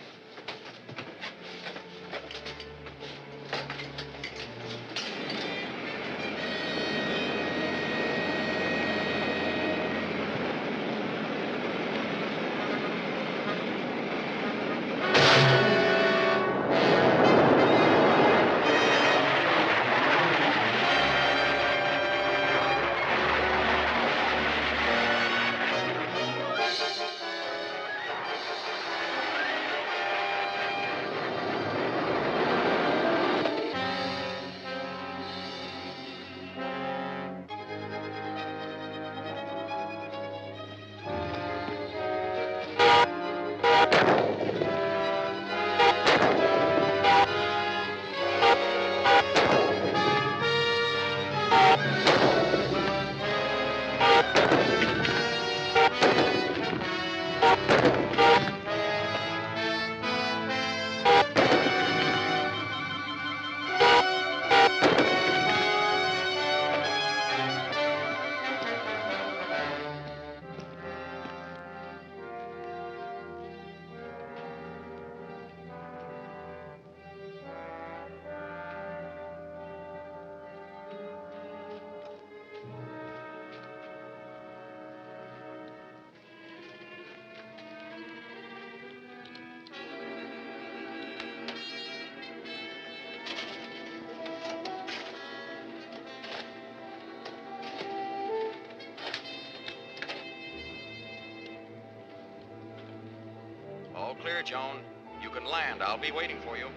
clear, Joan. You can land. I'll be waiting for you.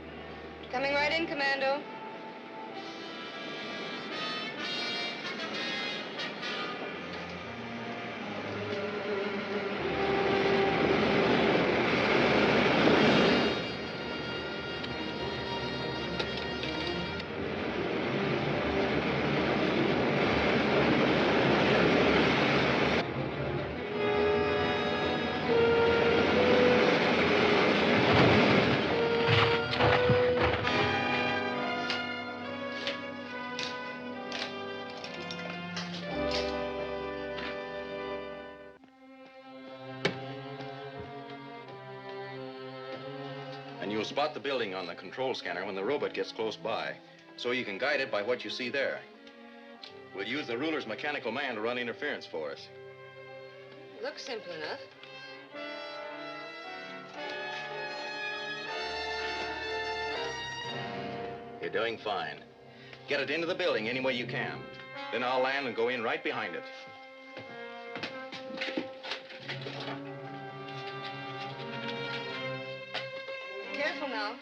Coming right in, Commando. And you'll spot the building on the control scanner when the robot gets close by, so you can guide it by what you see there. We'll use the ruler's mechanical man to run interference for us. Looks simple enough. You're doing fine. Get it into the building any way you can. Then I'll land and go in right behind it. Careful now.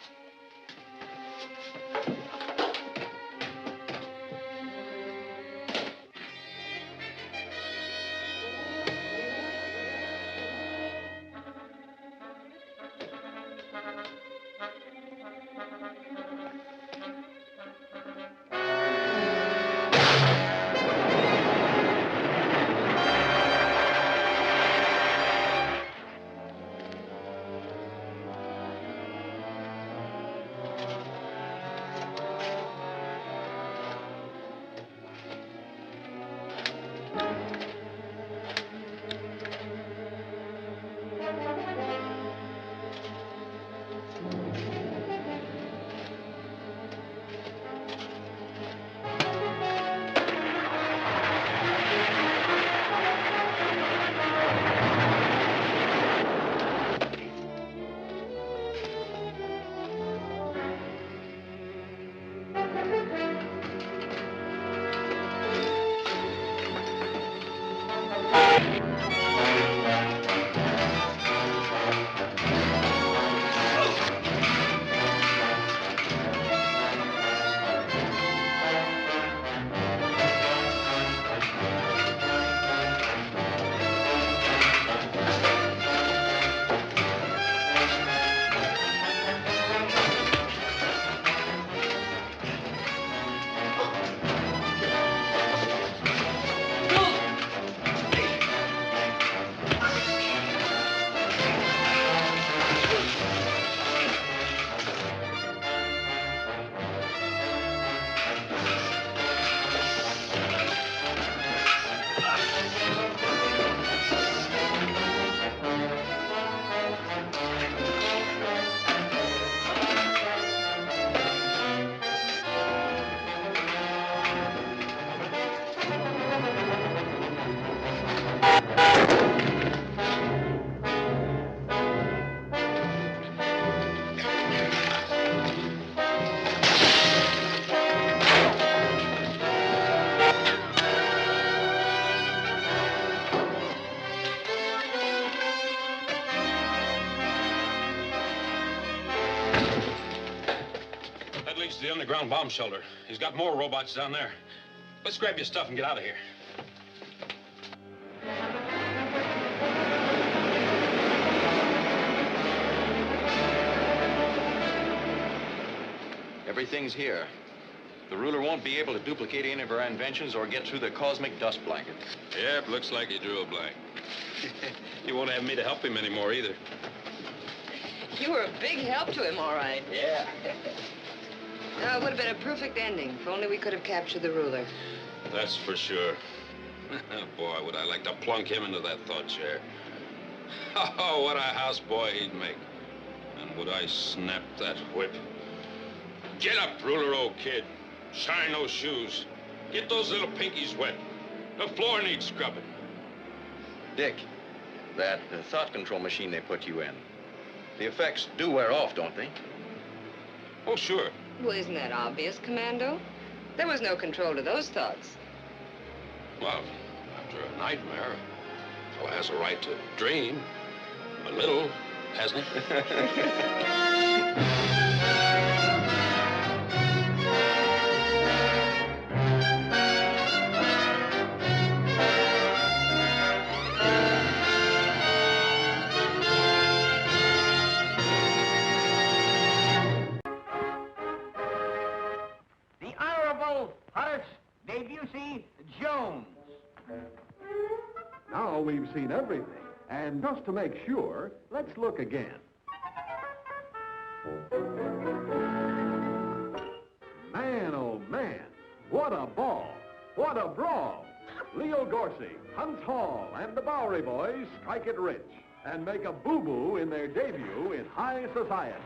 The underground bomb shelter. He's got more robots down there. Let's grab your stuff and get out of here. Everything's here. The ruler won't be able to duplicate any of our inventions or get through the cosmic dust blanket. Yep, looks like he drew a blank. He won't have me to help him anymore either. You were a big help to him, all right. Yeah. It would have been a perfect ending if only we could have captured the ruler. That's for sure. Boy, would I like to plunk him into that thought chair. Oh, what a houseboy he'd make. And would I snap that whip. Get up, ruler, old kid. Shine those shoes. Get those little pinkies wet. The floor needs scrubbing. Dick, that thought control machine they put you in, the effects do wear off, don't they? Oh, sure. Well, isn't that obvious, Commando? There was no control to those thoughts. Well, after a nightmare, a fellow has a right to dream. A little. hasn't he? The Honorable Horace Debussy Jones. Now we've seen everything. And just to make sure, let's look again. Man, oh man, what a ball, what a brawl. Leo Gorsey, Hunt's Hall, and the Bowery Boys strike it rich and make a boo-boo in their debut in high society.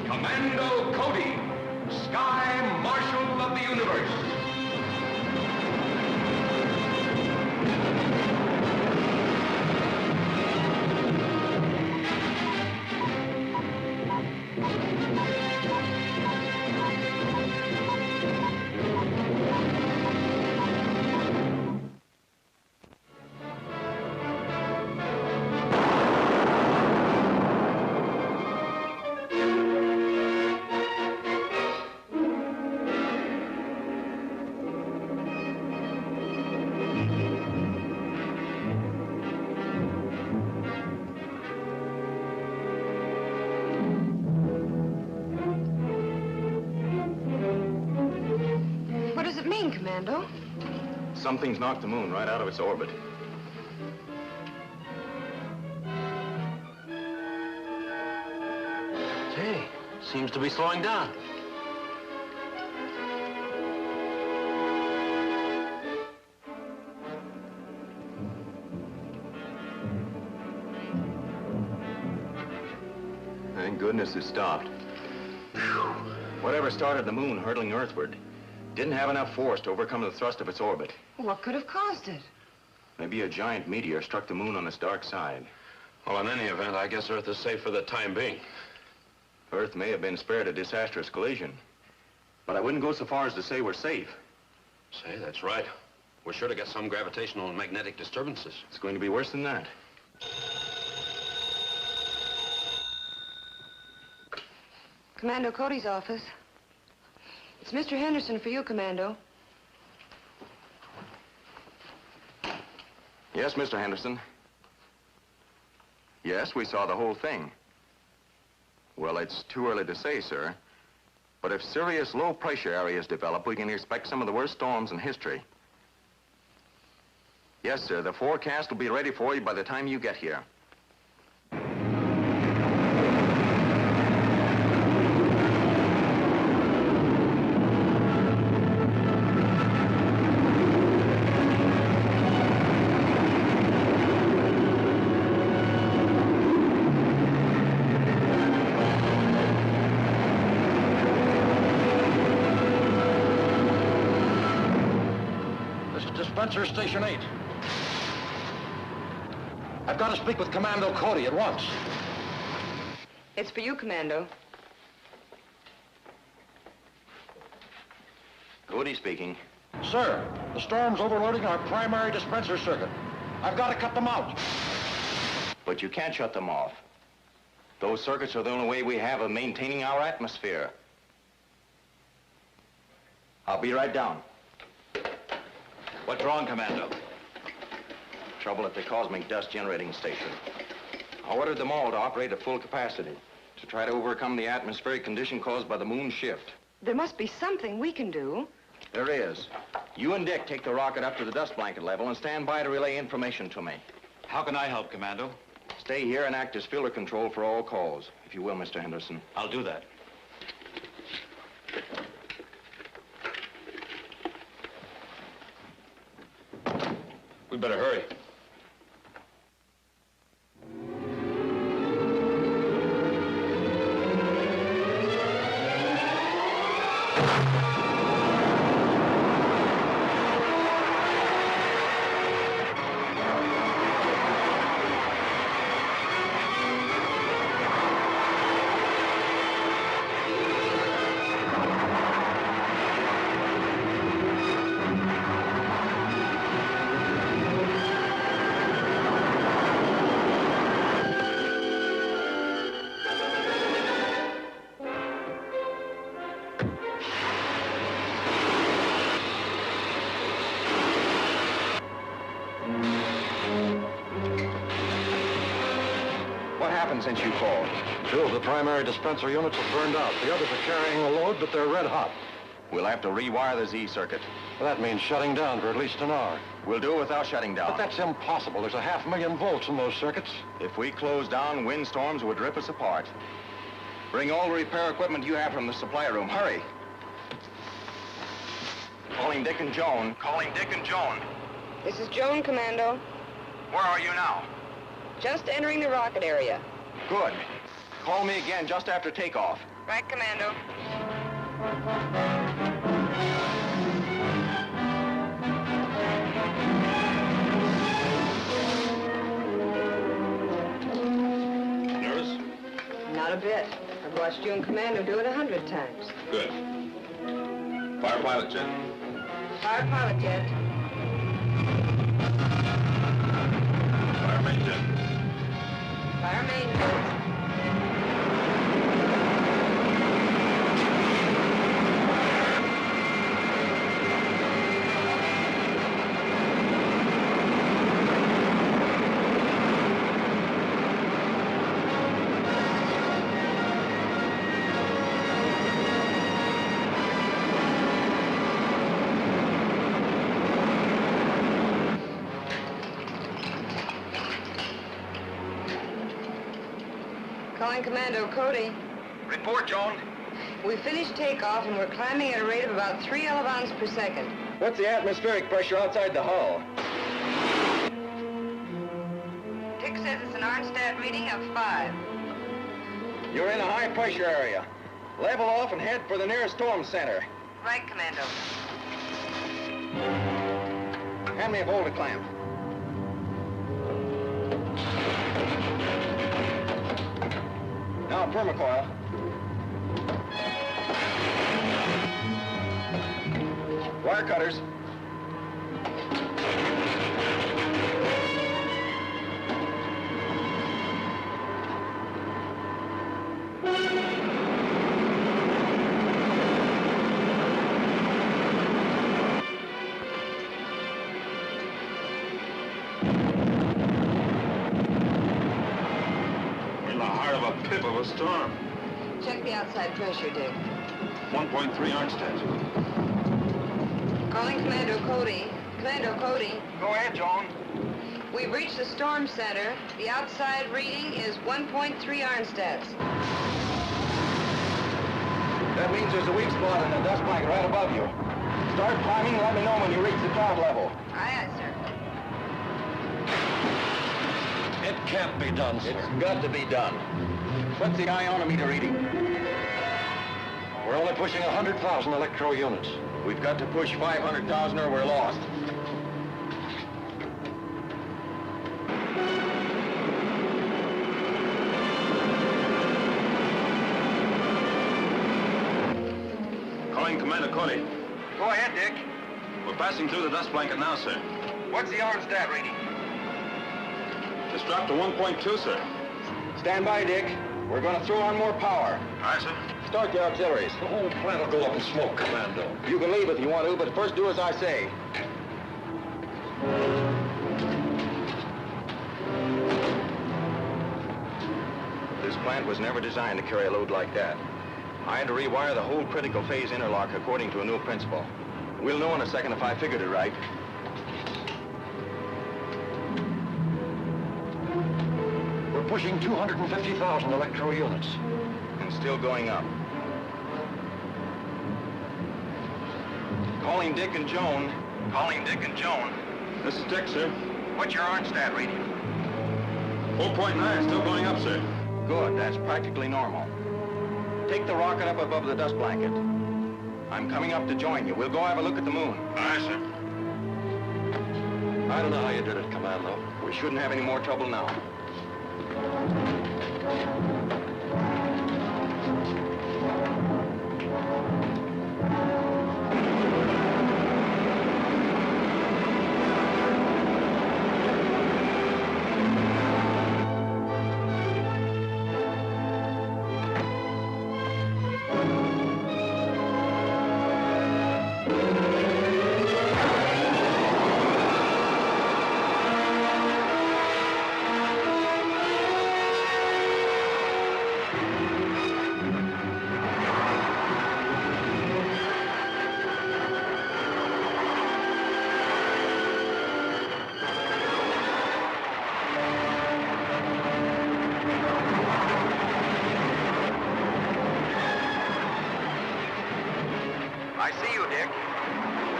Commando Cody, Sky Marshal of the Universe. What does it mean, Commando? Something's knocked the moon right out of its orbit. Hey, seems to be slowing down. Thank goodness it stopped. Whatever started the moon hurtling earthward didn't have enough force to overcome the thrust of its orbit. What could have caused it? Maybe a giant meteor struck the moon on its dark side. Well, in any event, I guess Earth is safe for the time being. Earth may have been spared a disastrous collision, but I wouldn't go so far as to say we're safe. Say, that's right. We're sure to get some gravitational and magnetic disturbances. It's going to be worse than that. Commando Cody's office. It's Mr. Henderson for you, Commando. Yes, Mr. Henderson. Yes, we saw the whole thing. Well, it's too early to say, sir. But if serious low-pressure areas develop, we can expect some of the worst storms in history. Yes, sir, the forecast will be ready for you by the time you get here. Dispenser Station 8. I've got to speak with Commando Cody at once. It's for you, Commando. Cody speaking. Sir, the storm's overloading our primary dispenser circuit. I've got to cut them out. But you can't shut them off. Those circuits are the only way we have of maintaining our atmosphere. I'll be right down. What's wrong, Commando? Trouble at the cosmic dust generating station. I ordered them all to operate at full capacity to try to overcome the atmospheric condition caused by the moon's shift. There must be something we can do. There is. You and Dick take the rocket up to the dust blanket level and stand by to relay information to me. How can I help, Commando? Stay here and act as filter control for all calls, if you will, Mr. Henderson. I'll do that. We We better hurry. Since you called? Two of the primary dispenser units have burned out. The others are carrying a load, but they're red hot. We'll have to rewire the Z circuit. Well, that means shutting down for at least an hour. We'll do it without shutting down. But that's impossible. There's a 500,000 volts in those circuits. If we close down, windstorms would rip us apart. Bring all the repair equipment you have from the supply room. Hurry. Calling Dick and Joan. Calling Dick and Joan. This is Joan, Commando. Where are you now? Just entering the rocket area. Good. Call me again just after takeoff. Right, Commando. Nervous? Not a bit. I've watched you and Commando do it 100 times. Good. Fire pilot jet. Fire pilot jet. Fire main jet. Fire main jet. Calling Commando Cody. Report, Joan. We finished takeoff and we're climbing at a rate of about 3 elevons per second. What's the atmospheric pressure outside the hull? Dick says it's an Arnstadt reading of 5. You're in a high pressure area. Level off and head for the nearest storm center. Right, Commando. Hand me a boulder clamp. Now permacoil. Wire cutters. Pip of a storm. Check the outside pressure, Dick. 1.3 Arnstadt. Calling Commando Cody. Commando Cody. Go ahead, Joan. We've reached the storm center. The outside reading is 1.3 Arnstats. That means there's a weak spot in the dust blanket right above you. Start climbing and let me know when you reach the cloud level. Aye, aye, sir. It can't be done, sir. It's got to be done. What's the ionometer reading? We're only pushing 100,000 electro units. We've got to push 500,000 or we're lost. Calling Commander Cody. Go ahead, Dick. We're passing through the dust blanket now, sir. What's the Arnstat reading? It's dropped to 1.2, sir. Stand by, Dick. We're going to throw on more power. All right, sir. Start the auxiliaries. The whole plant will go up in smoke, Commando. You can leave if you want to, but first do as I say. This plant was never designed to carry a load like that. I had to rewire the whole critical phase interlock according to a new principle. We'll know in a second if I figured it right. We're pushing 250,000 electro units. And still going up. Calling Dick and Joan. Calling Dick and Joan. This is Dick, sir. What's your orange stat reading? 4.9, still going up, sir. Good, that's practically normal. Take the rocket up above the dust blanket. I'm coming up to join you. We'll go have a look at the moon. Aye, sir. I don't know how you did it, Commando. We shouldn't have any more trouble now. I see you, Dick.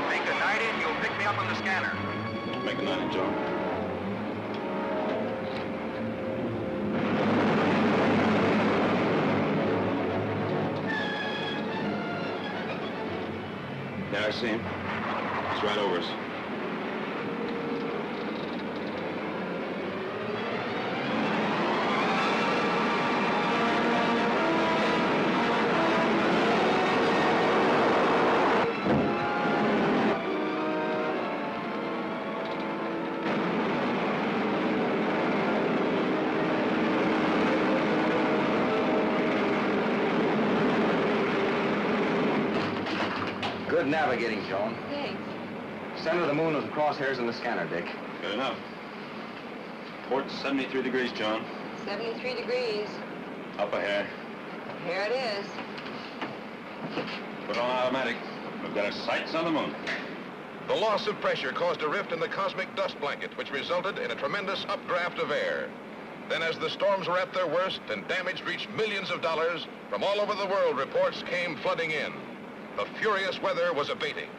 Make a night in, you'll pick me up on the scanner. Make a night in, Joe. Yeah, I see him. He's right over us. Good navigating, Joan. Thanks. Center of the moon with the crosshairs in the scanner, Dick. Good enough. Port's 73 degrees, John. 73 degrees. Up a hair. Here it is. Put on automatic. We've got our sights on the moon. The loss of pressure caused a rift in the cosmic dust blanket, which resulted in a tremendous updraft of air. Then as the storms were at their worst and damage reached millions of dollars, from all over the world reports came flooding in. The furious weather was abating.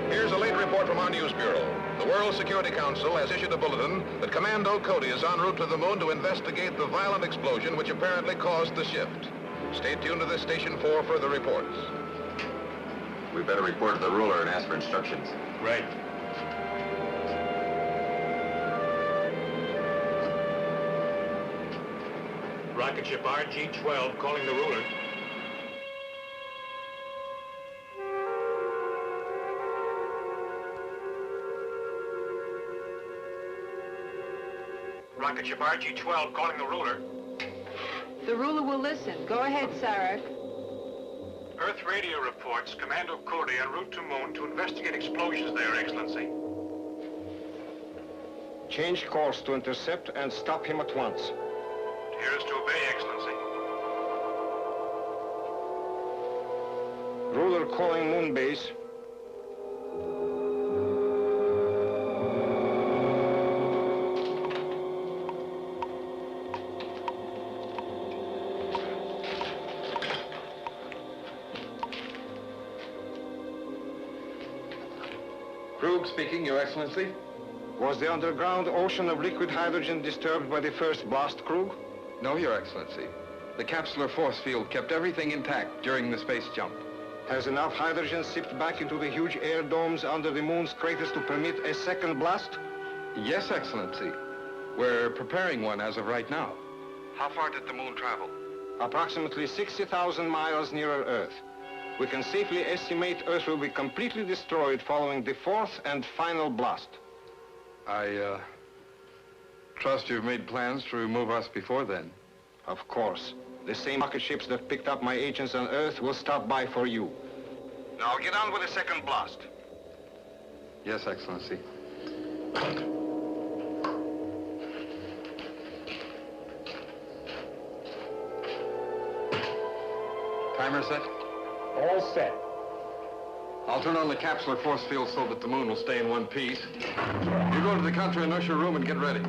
Here's a late report from our news bureau. The World Security Council has issued a bulletin that Commando Cody is en route to the moon to investigate the violent explosion which apparently caused the shift. Stay tuned to this station for further reports. We better report to the ruler and ask for instructions. Right. Rocket ship RG-12 calling the ruler. Rocket ship RG-12 calling the ruler. The ruler will listen. Go ahead, Sarek. Earth radio reports Commando Cody en route to moon to investigate explosions there, Excellency. Change course to intercept and stop him at once. Here is to obey, Excellency. Ruler calling moon base. Krug speaking, Your Excellency. Was the underground ocean of liquid hydrogen disturbed by the first blast, Krug? No, Your Excellency. The capsular force field kept everything intact during the space jump. Has enough hydrogen sipped back into the huge air domes under the moon's craters to permit a second blast? Yes, Excellency. We're preparing one as of right now. How far did the moon travel? Approximately 60,000 miles nearer Earth. We can safely estimate Earth will be completely destroyed following the fourth and final blast. I trust you've made plans to remove us before then. Of course. The same rocket ships that picked up my agents on Earth will stop by for you. Now get on with the second blast. Yes, Excellency. Timer set? All set. I'll turn on the capsular force field so that the moon will stay in one piece. You go to the contra inertia room and get ready.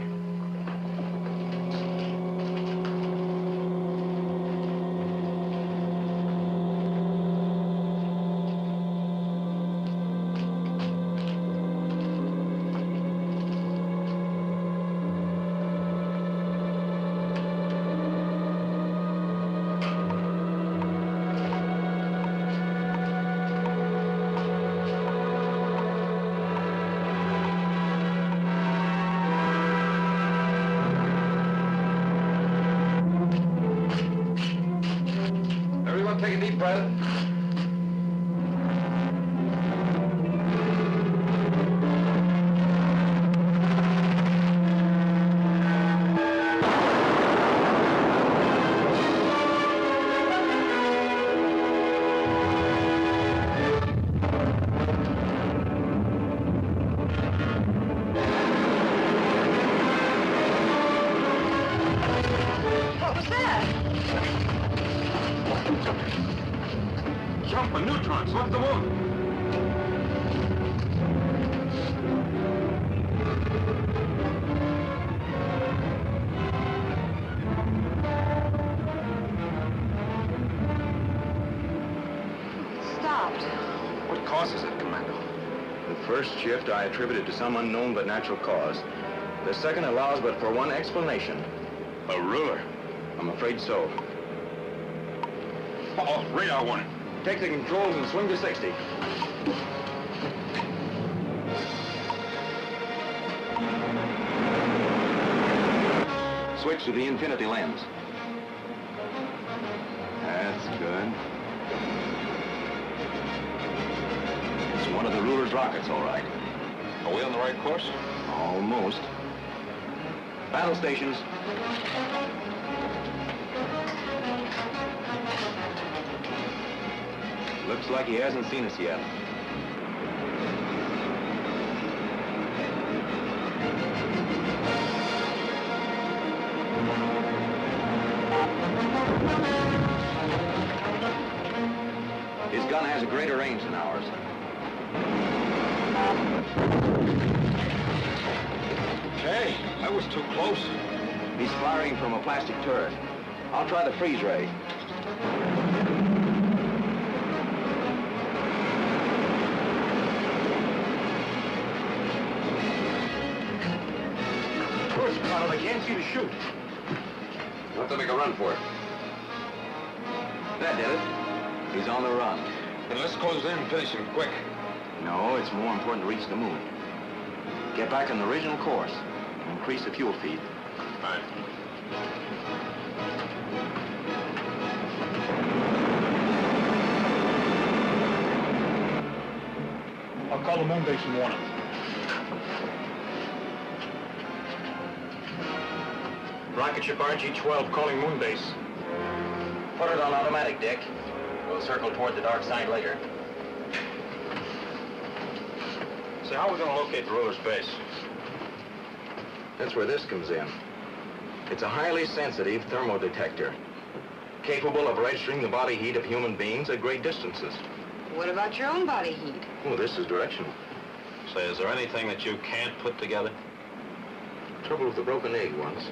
take a deep breath. What was that? Jumping neutrons. Left the moon. Stopped. What causes it, Commando? The first shift I attributed to some unknown but natural cause. The second allows but for one explanation. A ruler. I'm afraid so. Uh-oh, radar warning. Take the controls and swing to 60. Switch to the infinity lens. That's good. It's one of the ruler's rockets, all right. Are we on the right course? Almost. Battle stations. Looks like he hasn't seen us yet. His gun has a greater range than ours. Hey, that was too close. He's firing from a plastic turret. I'll try the freeze ray. Push, Arnold. I can't see to shoot. You'll have to make a run for it. That did it. He's on the run. Then let's close in and finish him quick. No, it's more important to reach the moon. Get back on the original course. Increase the fuel feed. Right. I'll call the moon base and warn them. Rocket ship RG-12 calling moon base. Put it on automatic, Dick. We'll circle toward the dark side later. So how are we going to locate the ruler's base? That's where this comes in. It's a highly sensitive thermodetector, capable of registering the body heat of human beings at great distances. What about your own body heat? Oh, this is directional. Say, is there anything that you can't put together? Trouble with the broken egg once.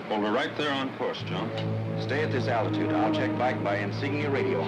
Well, we're right there on course, John. Stay at this altitude. I'll check back by insignia radio.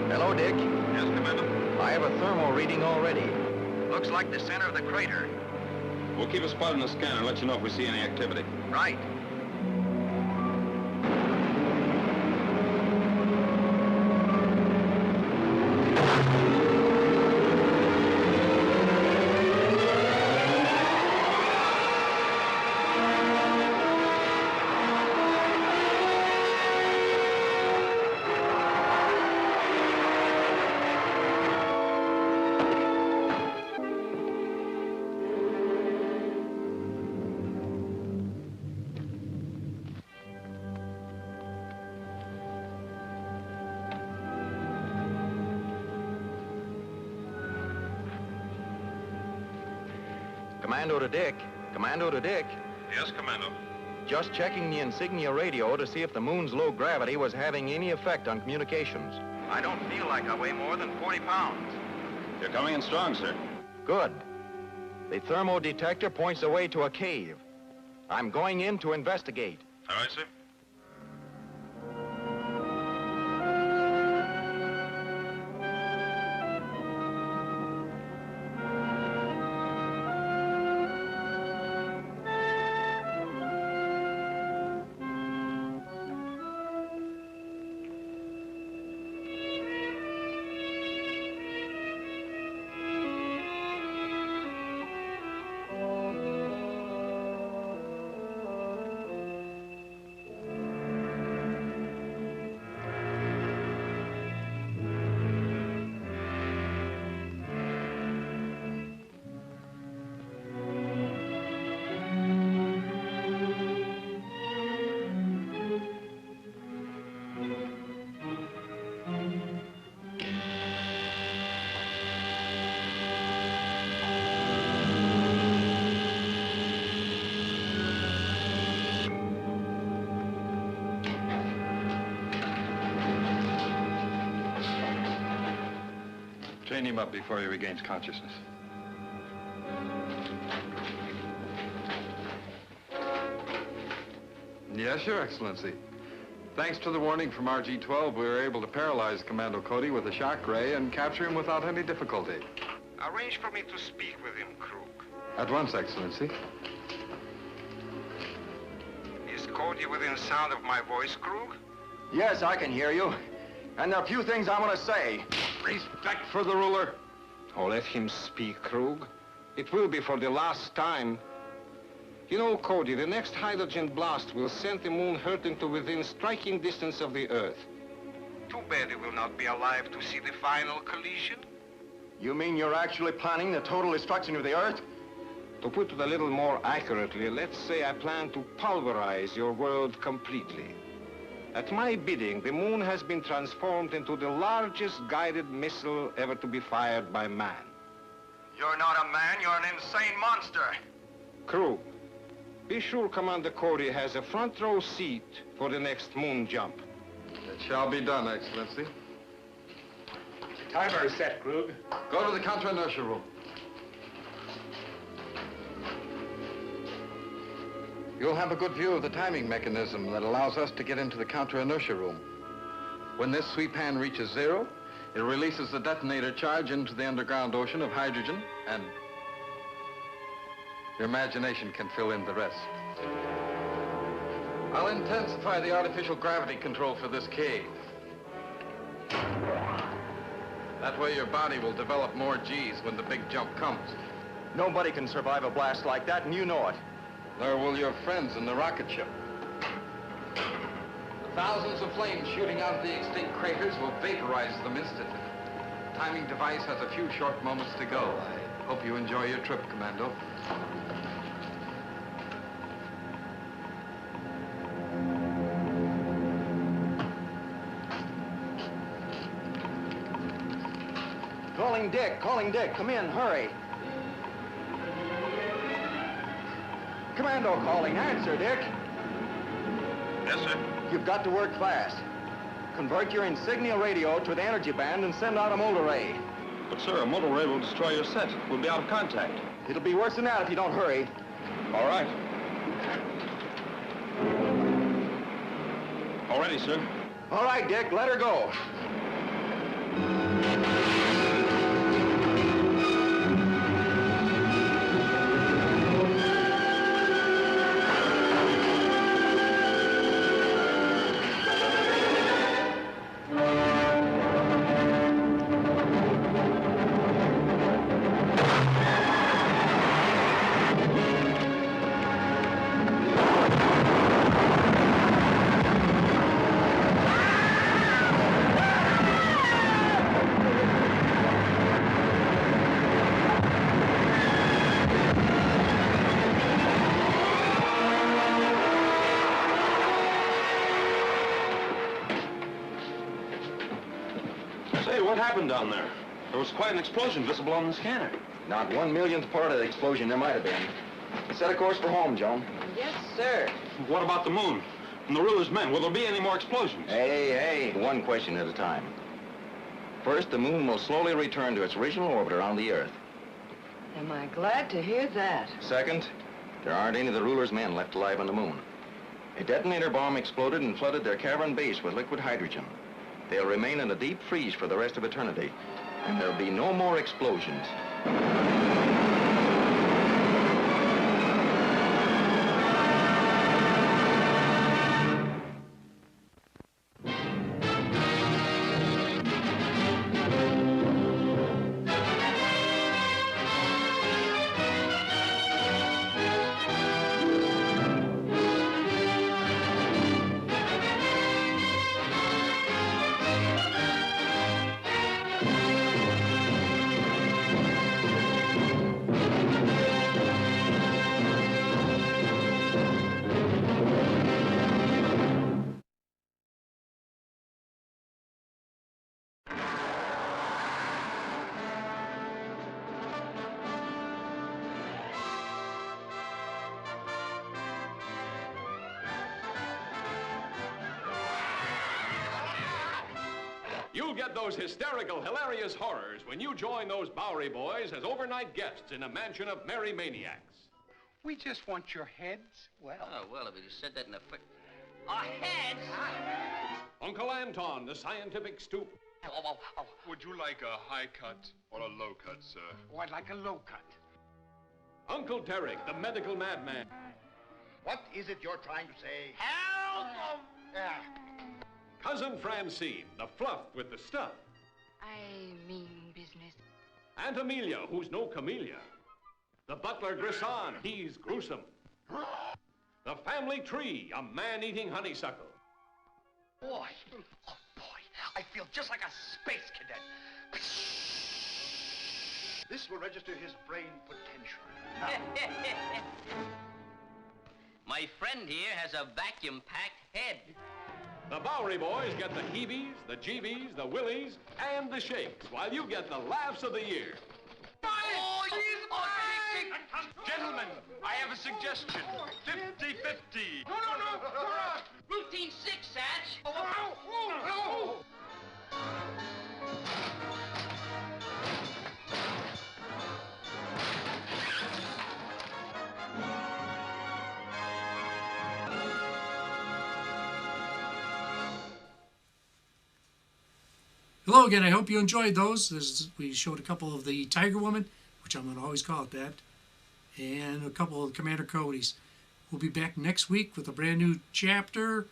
Hello, Dick. Yes, Commander? I have a thermal reading already. Looks like the center of the crater. We'll keep a spot on the scanner and let you know if we see any activity. Right. Commando to Dick. Commando to Dick. Yes, Commando. Just checking the insignia radio to see if the moon's low gravity was having any effect on communications. I don't feel like I weigh more than 40 pounds. You're coming in strong, sir. Good. The thermo detector points the way to a cave. I'm going in to investigate. All right, sir. Chain him up before he regains consciousness. Yes, Your Excellency. Thanks to the warning from RG-12, we were able to paralyze Commando Cody with a shock ray and capture him without any difficulty. Arrange for me to speak with him, Krug. At once, Excellency. Is Cody within sound of my voice, Krug? Yes, I can hear you. And there are a few things I want to say. Respect for the ruler. Oh, let him speak, Krug. It will be for the last time. You know, Cody, the next hydrogen blast will send the moon hurtling to within striking distance of the Earth. Too bad he will not be alive to see the final collision. You mean you're actually planning the total destruction of the Earth? To put it a little more accurately, let's say I plan to pulverize your world completely. At my bidding, the moon has been transformed into the largest guided missile ever to be fired by man. You're not a man, you're an insane monster. Krug, be sure Commander Cody has a front row seat for the next moon jump. It shall be done, Excellency. Timer is set, Krug. Go to the counter-inertia room. You'll have a good view of the timing mechanism that allows us to get into the counter-inertia room. When this sweep hand reaches zero, it releases the detonator charge into the underground ocean of hydrogen, and your imagination can fill in the rest. I'll intensify the artificial gravity control for this cave. That way your body will develop more G's when the big jump comes. Nobody can survive a blast like that, and you know it. Nor will your friends in the rocket ship. Thousands of flames shooting out of the extinct craters will vaporize them instantly. The timing device has a few short moments to go. I hope you enjoy your trip, Commando. Calling Dick, come in, hurry. Commando calling, answer, Dick. Yes, sir. You've got to work fast. Convert your insignia radio to the energy band and send out a motor ray. But, sir, a motor ray will destroy your set. We'll be out of contact. It'll be worse than that if you don't hurry. All right. All ready, sir. All right, Dick, let her go. What happened down there? There was quite an explosion visible on the scanner. Not 1/1,000,000th part of the explosion there might have been. Set a course for home, Joan. Yes, sir. What about the moon? And the ruler's men? Will there be any more explosions? Hey, one question at a time. First, the moon will slowly return to its original orbit around the Earth. Am I glad to hear that? Second, there aren't any of the ruler's men left alive on the moon. A detonator bomb exploded and flooded their cavern base with liquid hydrogen. They'll remain in a deep freeze for the rest of eternity, and there'll be no more explosions. You'll get those hysterical, hilarious horrors when you join those Bowery boys as overnight guests in a mansion of merry maniacs. We just want your heads. Well. Oh, well, if you said that in a our heads? Uncle Anton, the scientific stoop. Would you like a high cut or a low cut, sir? Oh, I'd like a low cut. Uncle Derek, the medical madman. What is it you're trying to say? Help! Cousin Francine, the fluff with the stuff. I mean business. Aunt Amelia, who's no camellia. The butler Grisson, he's gruesome. The family tree, a man-eating honeysuckle. Boy, oh boy, I feel just like a space cadet. This will register his brain potential. My friend here has a vacuum-packed head. The Bowery boys get the heebies, the jeebies, the willies, and the shakes, while you get the laughs of the year. Oh, he's mine! Gentlemen, I have a suggestion. 50-50. No. Routine 6, Satch. Hello again. I hope you enjoyed those. We showed a couple of the Tiger Woman, which I'm going to always call it that, and a couple of Commander Cody's. We'll be back next week with a brand new chapter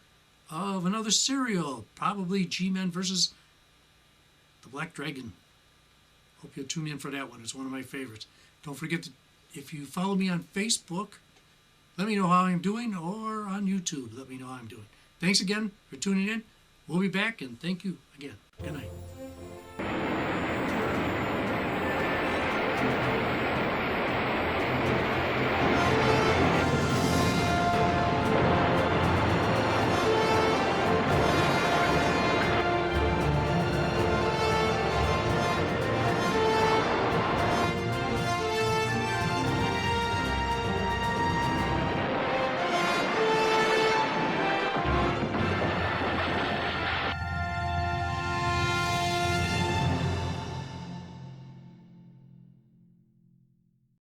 of another serial, probably G-Men versus the Black Dragon. Hope you'll tune in for that one. It's one of my favorites. Don't forget to, if you follow me on Facebook, let me know how I'm doing, or on YouTube, let me know how I'm doing. Thanks again for tuning in. We'll be back, and thank you again. Good night.